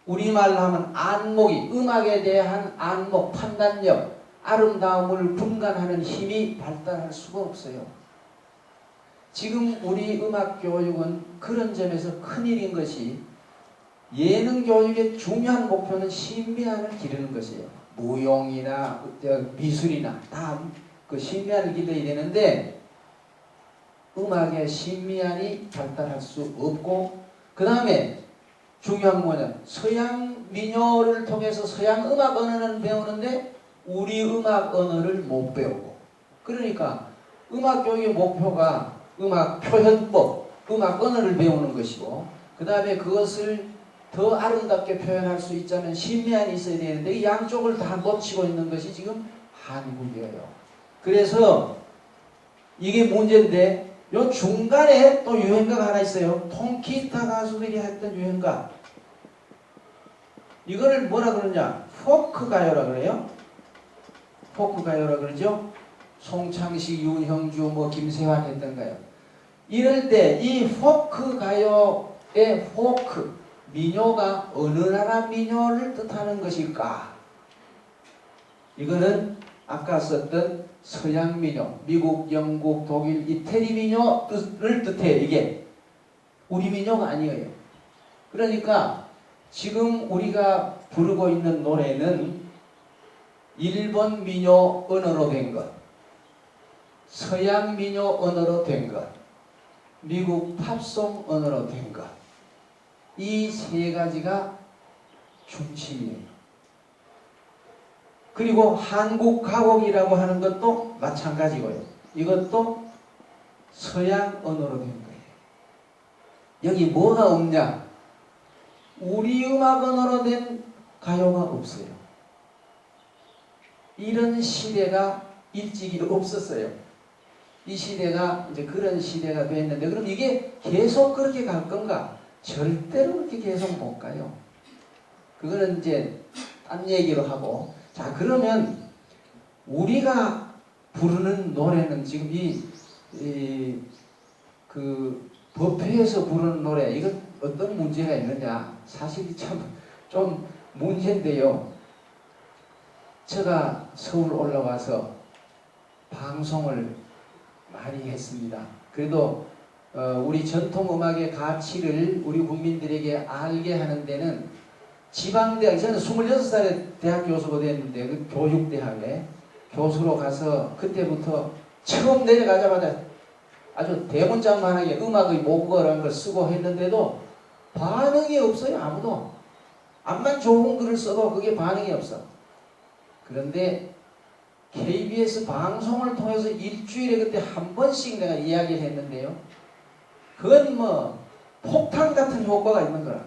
Speaker 1: 우리말로 하면 안목이, 음악에 대한 안목, 판단력, 아름다움을 분간하는 힘이 발달할 수가 없어요. 지금 우리 음악 교육은 그런 점에서 큰일인 것이 예능 교육의 중요한 목표는 신미안을 기르는 것이에요. 무용이나 미술이나 다 그 신미안을 기르어야 되는데 음악의 신미안이 발달할 수 없고 그 다음에 중요한 건 뭐냐? 서양 민요를 통해서 서양 음악 언어는 배우는데 우리 음악 언어를 못 배우고 그러니까 음악 교육의 목표가 음악 표현법, 음악 언어를 배우는 것이고 그 다음에 그것을 더 아름답게 표현할 수 있자면 신미안이 있어야 되는데 이 양쪽을 다 놓치고 있는 것이 지금 한국이에요. 그래서 이게 문제인데 요 중간에 또 유행가가 하나 있어요. 통기타 가수들이 했던 유행가. 이거를 뭐라 그러냐? 포크 가요라 그래요. 포크 가요라 그러죠. 송창식, 윤형주, 뭐 김세환 했던 가요. 이럴 때 이 포크 가요의 포크 민요가 어느 나라 민요를 뜻하는 것일까? 이거는 아까 썼던 서양 민요, 미국, 영국, 독일, 이태리 민요를 뜻해요. 이게 우리 민요가 아니에요. 그러니까 지금 우리가 부르고 있는 노래는 일본 민요 언어로 된 것, 서양 민요 언어로 된 것, 미국 팝송 언어로 된 것, 이 세 가지가 중심이에요. 그리고 한국 가곡이라고 하는 것도 마찬가지고요. 이것도 서양 언어로 된 거예요. 여기 뭐가 없냐? 우리 음악 언어로 된 가요가 없어요. 이런 시대가 일찍이 없었어요. 이 시대가 이제 그런 시대가 됐는데 그럼 이게 계속 그렇게 갈 건가? 절대로 그렇게 계속 못 가요. 그거는 이제 딴 얘기로 하고. 자, 그러면 우리가 부르는 노래는 지금 그 법회에서 부르는 노래, 이건 어떤 문제가 있느냐? 사실이 참 좀 문제인데요. 제가 서울 올라와서 방송을 많이 했습니다. 그래도 우리 전통음악의 가치를 우리 국민들에게 알게 하는 데는 지방대학, 저는 26살에 대학 교수가 됐는데 그 교육대학에 교수로 가서 그때부터 처음 내려가자마자 아주 대문짝만하게 음악의 모국어라는 걸 쓰고 했는데도 반응이 없어요. 아무도. 암만 좋은 글을 써도 그게 반응이 없어. 그런데 KBS 방송을 통해서 일주일에 그때 한 번씩 내가 이야기를 했는데요. 그건 뭐 폭탄 같은 효과가 있는 거라.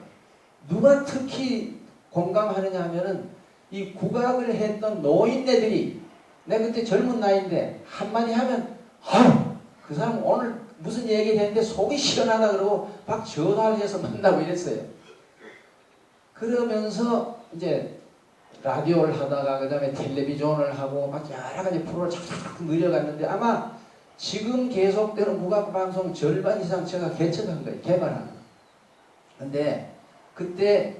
Speaker 1: 누가 특히 공감하느냐 하면은 이 국악을 했던 노인네들이, 내가 그때 젊은 나이인데 한마디 하면 그 사람 오늘 무슨 얘기를 했는데 속이 시원하다 그러고 막 전화를 해서 만나고 이랬어요. 그러면서 이제 라디오를 하다가 그 다음에 텔레비전을 하고 막 여러 가지 프로를 착착 늘려갔는데 아마 지금 계속되는 국악방송 절반 이상 제가 개척한 거예요. 개발한 거예요. 근데 그때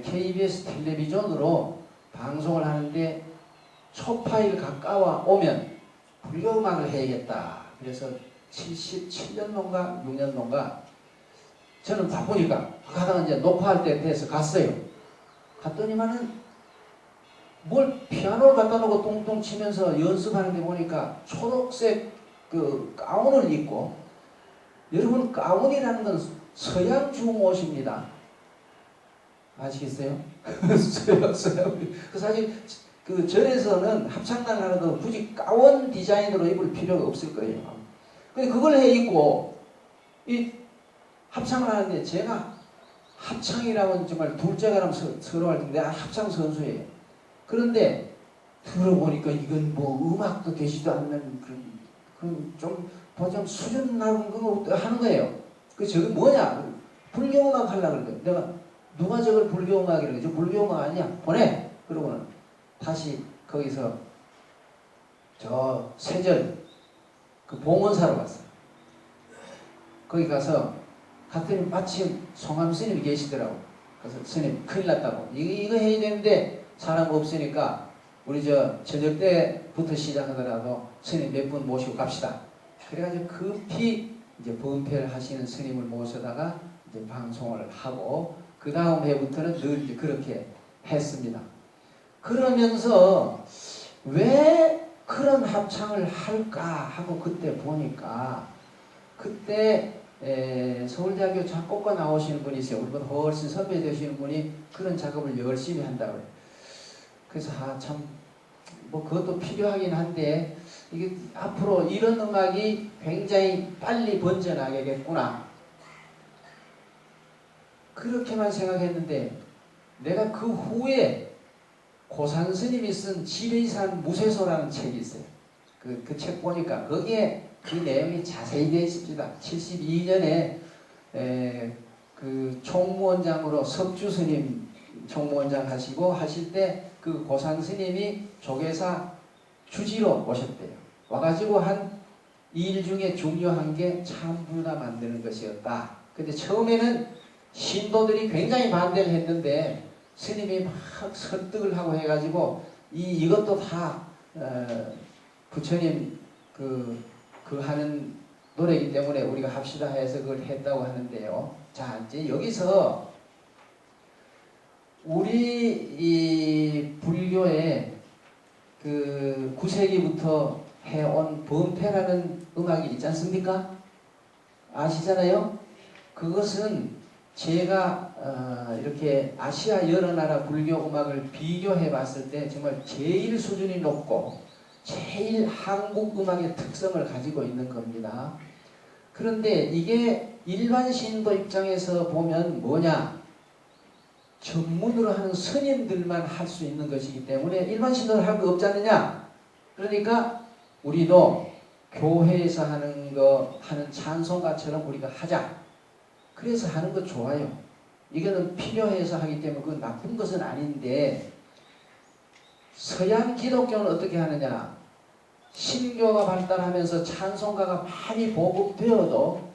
Speaker 1: KBS 텔레비전으로 방송을 하는데 초파일 가까워 오면 불교음악을 해야겠다. 그래서 77년도인가 6년도인가 저는 바쁘니까 가다가 이제 녹화할 때 돼서 갔어요. 갔더니만은 뭘 피아노를 갖다 놓고 똥똥 치면서 연습하는데 보니까 초록색 그 가운을 입고, 여러분 가운이라는 건 서양 중옷입니다. 아시겠어요? 서양. 그 사실 그 절에서는 합창단 하나도 굳이 가운 디자인으로 입을 필요가 없을 거예요. 근데 그걸 해 입고 이 합창을 하는데 제가 합창이라면 정말 둘째가라면 서러워할 텐데 합창 선수예요. 그런데 들어보니까 이건 뭐 음악도 되지도 않는 그런 좀 수준 나은 거 하는 거예요. 그 저게 뭐냐? 불교음악 하려고 그래요. 내가 누가 저걸 불교음악이라고 그러죠? 불교음악 아니야? 보내! 그러고는 다시 거기서 저 세절 그 봉헌사로 갔어요. 거기 가서 갔더니 마침 송암 스님이 계시더라고. 그래서 스님 큰일 났다고. 이거 해야 되는데 사람 없으니까 우리 저녁 때부터 시작하더라도 스님 몇 분 모시고 갑시다. 그래가지고 급히 이제 번패를 하시는 스님을 모셔다가 이제 방송을 하고 그 다음 해부터는 늘 이제 그렇게 했습니다. 그러면서 왜 그런 합창을 할까 하고 그때 보니까 그때 서울대학교 작곡가 나오시는 분이 있어요. 우리보다 훨씬 선배 되시는 분이 그런 작업을 열심히 한다고 해요. 그래서 참 뭐 그것도 필요하긴 한데 이게 앞으로 이런 음악이 굉장히 빨리 번져나가겠구나. 그렇게만 생각했는데 내가 그 후에 고산 스님이 쓴 지리산 무쇠소라는 책이 있어요. 그 책 보니까 거기에 그 내용이 자세히 되어 있습니다. 72년에 그 총무원장으로 석주 스님 총무원장 하시고 하실 때 그 고산 스님이 조계사 주지로 오셨대요. 와가지고 한 일 중에 중요한 게 참불가 만드는 것이었다. 근데 처음에는 신도들이 굉장히 반대를 했는데 스님이 막 설득을 하고 해가지고 이것도 다 부처님 그 하는 노래이기 때문에 우리가 합시다 해서 그걸 했다고 하는데요. 자, 이제 여기서 우리 이 불교의 그 9세기부터 해온 범패라는 음악이 있지 않습니까? 아시잖아요? 그것은 제가 이렇게 아시아 여러 나라 불교 음악을 비교해 봤을 때 정말 제일 수준이 높고 제일 한국 음악의 특성을 가지고 있는 겁니다. 그런데 이게 일반 신도 입장에서 보면 뭐냐? 전문으로 하는 스님들만 할 수 있는 것이기 때문에 일반 신도는 할 거 없지 않느냐? 그러니까 우리도 교회에서 하는 찬송가처럼 우리가 하자. 그래서 하는 거 좋아요. 이거는 필요해서 하기 때문에 그건 나쁜 것은 아닌데 서양 기독교는 어떻게 하느냐? 신교가 발달하면서 찬송가가 많이 보급되어도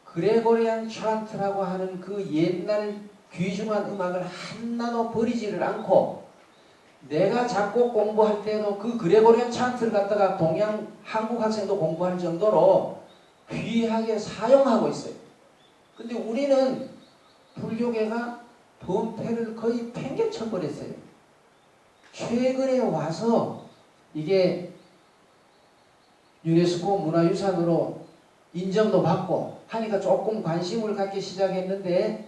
Speaker 1: 그레고리안 차트라고 하는 그 옛날 귀중한 음악을 하나도 버리지를 않고 내가 작곡 공부할 때도 그 그레고리안 차트를 갖다가 동양 한국 학생도 공부할 정도로 귀하게 사용하고 있어요. 근데 우리는 불교계가 범패를 거의 팽개쳐 버렸어요. 최근에 와서 이게 유네스코 문화유산으로 인정도 받고 하니까 조금 관심을 갖기 시작했는데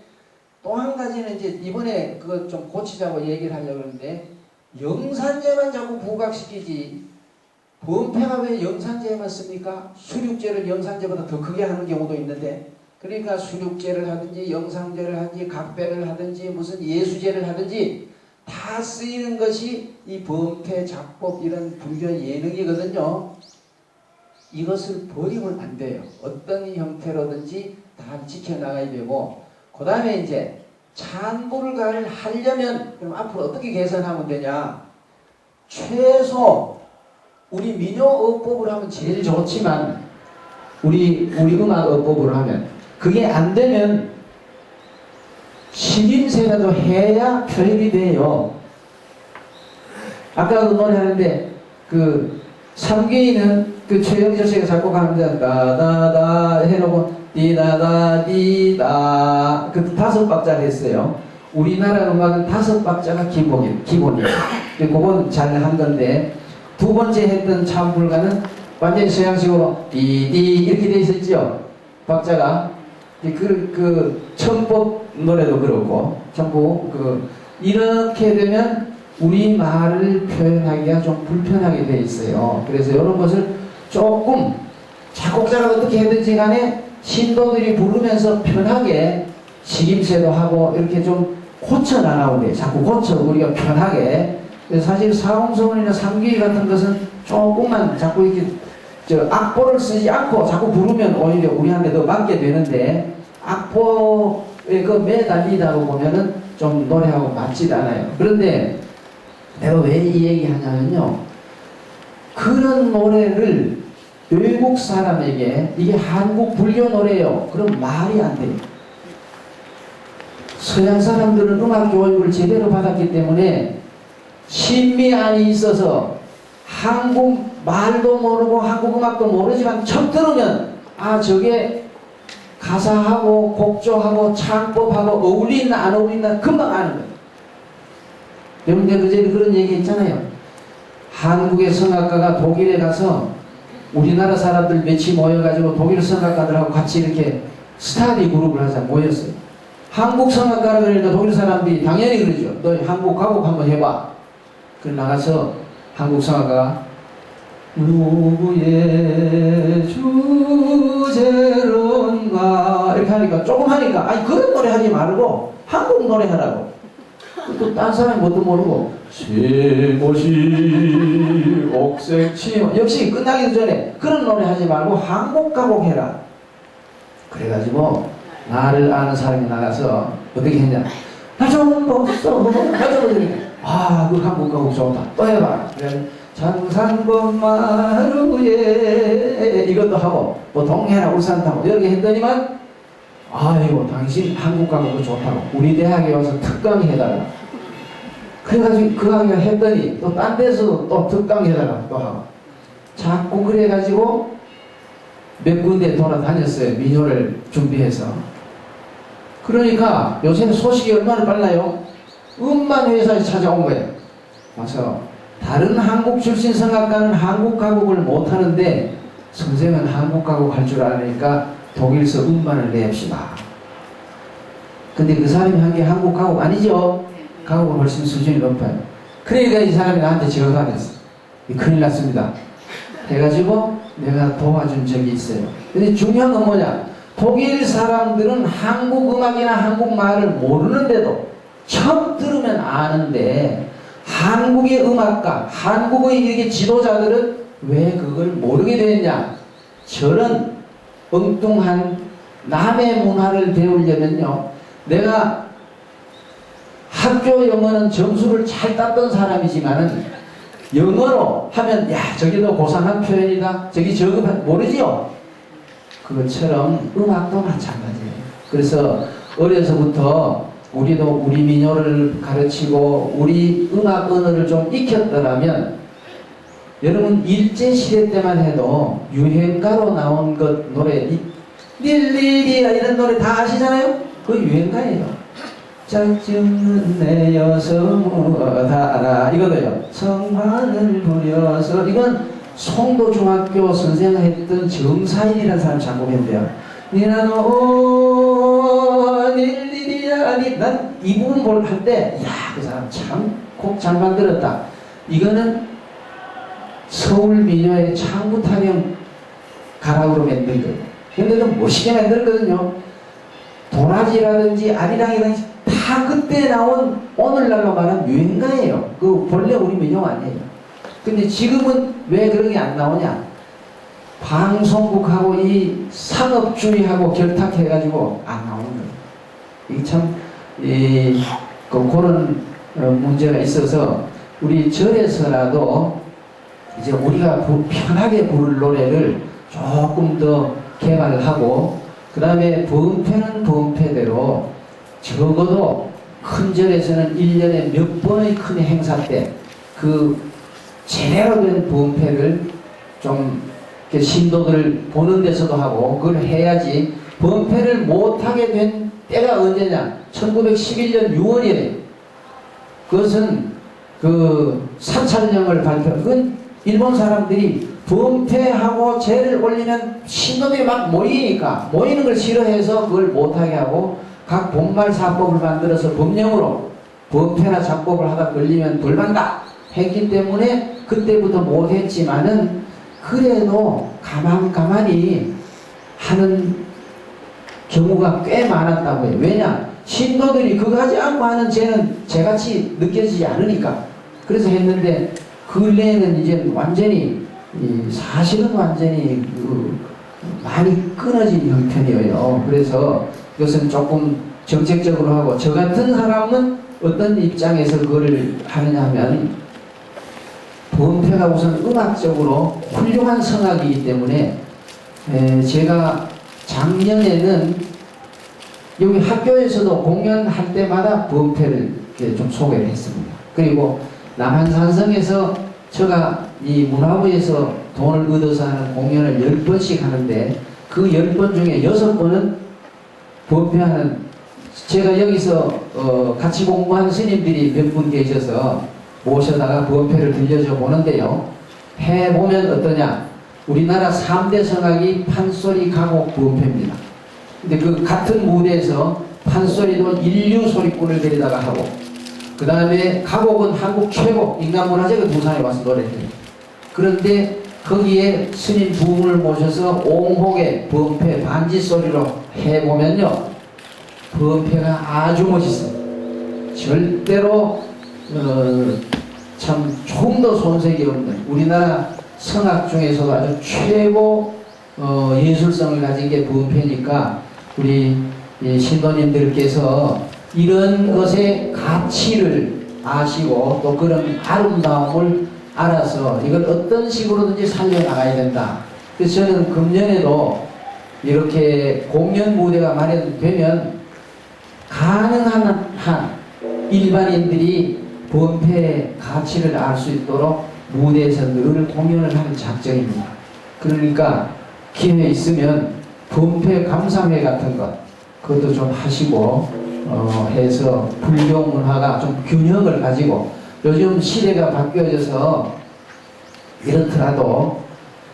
Speaker 1: 또 한 가지는 이제 이번에 그거 좀 고치자고 얘기를 하려고 하는데 영산제만 자꾸 부각시키지 범패가 왜 영산제만 씁니까? 수륙제를 영산제보다 더 크게 하는 경우도 있는데 그러니까 수륙제를 하든지 영상제를 하든지 각배를 하든지 무슨 예수제를 하든지 다 쓰이는 것이 이 범패, 작법 이런 불교 예능이거든요. 이것을 버리면 안 돼요. 어떤 형태로든지 다 지켜나가야 되고 그 다음에 이제 찬불가를 하려면 그럼 앞으로 어떻게 개선하면 되냐? 최소 우리 민요어법을 하면 제일 좋지만 우리 음악어법으로 하면 그게 안 되면 식임새라도 해야 표현이 돼요. 아까 그 노래 하는데 그 삼계인은 그 최영철 씨가 작곡하는데 다다다 해놓고 디다다 디다 그 5박자를 했어요. 우리나라 음악은 5박자가 기본이에요. 그건 잘 한 건데 두 번째 했던 참불가는 완전히 서양식으로 디디 이렇게 돼 있었죠. 박자가 그 청법 노래도 그렇고 전부 이렇게 되면 우리 말을 표현하기가 좀 불편하게 돼 있어요. 그래서 이런 것을 조금 작곡자가 어떻게 해든지 간에 신도들이 부르면서 편하게 식임새도 하고 이렇게 좀 고쳐 나가면 돼요. 자꾸 고쳐 우리가 편하게. 그래서 사실 사홍성원이나 삼귀 같은 것은 조금만 자꾸 이렇게 악보를 쓰지 않고 자꾸 부르면 오히려 우리한테 더 맞게 되는데 악보에 그 매달리다 보면은 좀 노래하고 맞지도 않아요. 그런데 내가 왜 이 얘기 하냐면요. 그런 노래를 외국 사람에게 이게 한국 불교 노래예요. 그럼 말이 안 돼요. 서양 사람들은 음악 교육을 제대로 받았기 때문에 신미안이 있어서 한국 말도 모르고 한국 음악도 모르지만 첫 들으면 아 저게 가사하고 곡조하고 창법하고 어울리나 안 어울리나 금방 아는 거예요. 여러분들 그전에 그런 얘기 했잖아요. 한국의 성악가가 독일에 가서 우리나라 사람들 몇이 모여가지고 독일 성악가들하고 같이 이렇게 스타디 그룹을 하자 모였어요. 한국 성악가라 그러니까 독일 사람들이 당연히 그러죠. 너 한국 가곡 한번 해봐. 그래 나가서 한국 성악가가 누구의 주제론가 이렇게 하니까 조금 하니까 아니 그런 노래 하지 말고
Speaker 2: 한국 노래 하라고. 또 딴 사람이 뭣도 모르고 쇠못이 옥색치 역시 끝나기도 전에 그런 노래 하지 말고 한국 가곡 해라. 그래가지고 나를 아는 사람이 나가서 어떻게 했냐, 나 좀 벗어 그 한국 가곡 좋다 또 해봐. 그래 장산범마루에 이것도 하고 뭐 동해나 울산 타고 이렇게 했더니만 아이고 당신 한국 가곡도 좋다고 우리 대학에 와서 특강이 해달라. 그래가지고 그 강의를 했더니 또 딴 데서도 또 특강이 해달라 또 하고 자꾸 그래가지고 몇 군데 돌아다녔어요. 민요를 준비해서. 그러니까 요새는 소식이 얼마나 빨라요. 음반 회사에 찾아온 거예요. 와서 다른 한국 출신 성악가는 한국 가곡을 못하는데 선생은 한국 가곡 할 줄 아니까 독일서 음반을 냅시다. 근데 그 사람이 한 게 한국 가곡 아니죠. 가곡은 훨씬 수준이 높아요. 그러니까 이 사람이 나한테 지원을 했어. 큰일 났습니다. 해가지고 내가 도와준 적이 있어요. 근데 중요한 건 뭐냐, 독일 사람들은 한국 음악이나 한국 말을 모르는데도 처음 들으면 아는데 한국의 음악가, 한국의 이렇게 지도자들은 왜 그걸 모르게 됐냐. 저런 엉뚱한 남의 문화를 배우려면요, 내가 학교 영어는 점수를 잘 땄던 사람이지만은 영어로 하면 야 저기도 고상한 표현이다 저기 저거 모르지요. 그것처럼 음악도 마찬가지예요. 그래서 어려서부터 우리도 우리 민요를 가르치고 우리 음악 언어를 좀 익혔더라면, 여러분 일제시대 때만 해도 유행가로 나온 것 노래 릴리리라 이런 노래 다 아시잖아요. 그 유행가예요. 짝짓는 내 여성하라 이거도요. 성화를 부려서, 이건 송도중학교 선생을 했던 정사일이라는 사람 작곡했대요. 니나노 닐리리아니, 난 이 부분 할 때 야 그 사람 참 곡 잘 만들었다. 이거는 서울 민요의 창부타령 가락으로 만든 거예요. 근데도 멋있게 만들었거든요. 도라지라든지 아리랑이라든지 다 그때 나온 오늘날로 말하면 유행가예요. 그 본래 우리 민요가 아니에요. 근데 지금은 왜 그런 게 안 나오냐? 방송국하고 이 상업주의하고 결탁해가지고 안 나오는 거예요. 이게 참 그런 문제가 있어서 우리 절에서라도 이제 우리가 편하게 부를 노래를 조금 더 개발을 하고, 그 다음에 범패는 범패대로 적어도 큰 절에서는 1년에 몇 번의 큰 행사 때 그 제대로 된 범패를 좀 신도들 보는 데서도 하고 그걸 해야지. 범패를 못하게 된 때가 언제냐? 1911년 6월이에요. 그것은 그 사찰령을 발표, 그건 일본 사람들이 범패하고 죄를 올리면 신도들이 막 모이는 걸 싫어해서 그걸 못하게 하고 각 본말사법을 만들어서 법령으로 범패나 작법을 하다 걸리면 벌받는다 했기 때문에 그때부터 못했지만은 그래도 가만히 하는 경우가 꽤 많았다고 해요. 왜냐? 신도들이 그거 하지 않고 하는 죄는 죄같이 느껴지지 않으니까. 그래서 했는데 근래에는 이제 완전히 사실은 완전히 많이 끊어진 형편이에요. 그래서 이것은 조금 정책적으로 하고, 저 같은 사람은 어떤 입장에서 그걸 하느냐 하면, 범패가 우선 음악적으로 훌륭한 성악이기 때문에 제가 작년에는 여기 학교에서도 공연할 때마다 범패를 좀 소개를 했습니다. 그리고 남한산성에서 제가 이 문화부에서 돈을 얻어서 하는 공연을 10번씩 하는데 그 10번 중에 6번은 범패하는, 제가 여기서 같이 공부한 스님들이 몇 분 계셔서 모셔다가 범패를 들려줘 보는데요. 해보면 어떠냐? 우리나라 3대 성악이 판소리, 가곡, 범패입니다. 근데 그 같은 무대에서 판소리도 인류 소리꾼을 데리다가 하고, 그 다음에 가곡은 한국 최고 인간문화재가 부산에 와서 노래해요. 그런데 거기에 스님 두 분을 모셔서 옹혹의 범패 반지 소리로 해보면요, 부흥회가 아주 멋있습니다. 절대로 참 조금 더 손색이 없는 우리나라 성악 중에서도 아주 최고 예술성을 가진 게 부흥회니까 우리 신도님들께서 이런 것의 가치를 아시고 또 그런 아름다움을 알아서 이걸 어떤 식으로든지 살려나가야 된다. 그래서 저는 금년에도 이렇게 공연 무대가 마련되면 가능한 한 일반인들이 부흥회의 가치를 알 수 있도록 무대에서 늘 공연을 하는 작정입니다. 그러니까 기회 있으면 부흥회 감상회 같은 것 그것도 좀 하시고 해서 불교 문화가 좀 균형을 가지고 요즘 시대가 바뀌어져서 이렇더라도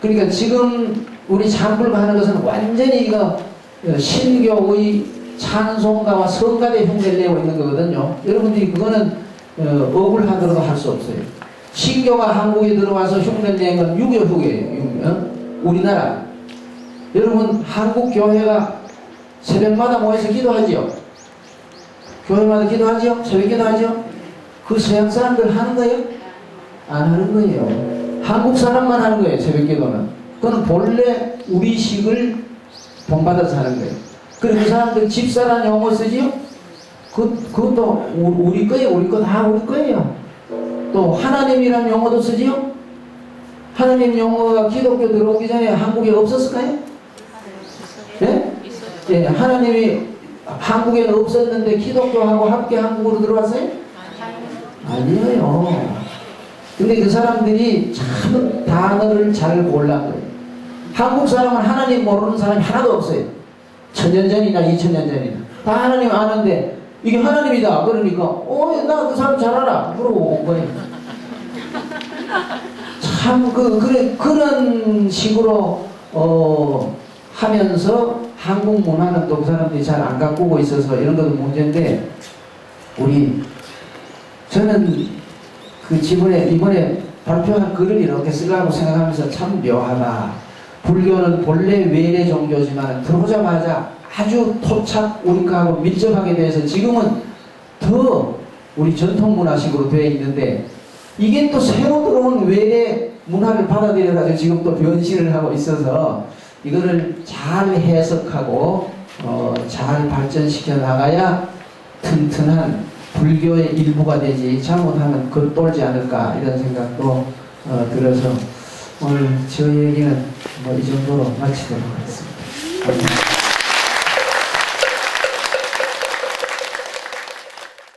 Speaker 2: 그러니까 지금 우리 찬불가 하는 것은 완전히 이거 신교의 찬송가와 성가대 흉내를 내고 있는 거거든요. 여러분들이 그거는 억울하더라도 할 수 없어요. 신교가 한국에 들어와서 흉내를 낸 건 6.25 후기예요. 우리나라. 여러분 한국 교회가 새벽마다 모여서 기도하지요. 교회마다 기도하지요. 새벽 기도하지요. 그 서양 사람들 하는 거예요? 안 하는 거예요. 한국 사람만 하는 거예요. 새벽 기도는. 그건 본래 우리식을 본받아서 하는 거예요. 그리고 그 사람들 집사라는 용어 쓰지요? 그것도 우리 거예요. 우리 거 다 우리 거예요. 또 하나님이라는 용어도 쓰지요? 하나님 용어가 기독교 들어오기 전에 한국에 없었을까요? 예? 예, 하나님이 한국에는 없었는데 기독교하고 함께 한국으로 들어왔어요? 아니에요. 근데 그 사람들이 참 단어를 잘 골란 거예요. 한국 사람은 하나님 모르는 사람이 하나도 없어요. 1000년 전이나 2000년 전이나 다 하나님 아는데 이게 하나님이다 그러니까 나 그 사람 잘 알아 그러고 온 거예요. 참 그런 식으로 하면서 한국 문화는 또 그 사람들이 잘 안 가꾸고 있어서 이런 것도 문제인데 저는 그 이번에 발표한 글을 이렇게 쓰려고 생각하면서 참 묘하다. 불교는 본래 외래 종교지만 들어오자마자 아주 토착 우리하고 밀접하게 돼서 지금은 더 우리 전통 문화식으로 되어 있는데 이게 또 새로 들어온 외래 문화를 받아들여가지고 지금 또 변신을 하고 있어서 이거를 잘 해석하고 잘 발전시켜 나가야 튼튼한 불교의 일부가 되지 잘못하면 겉돌지 않을까 이런 생각도 들어서 오늘 저 얘기는 이 정도로 마치도록 하겠습니다.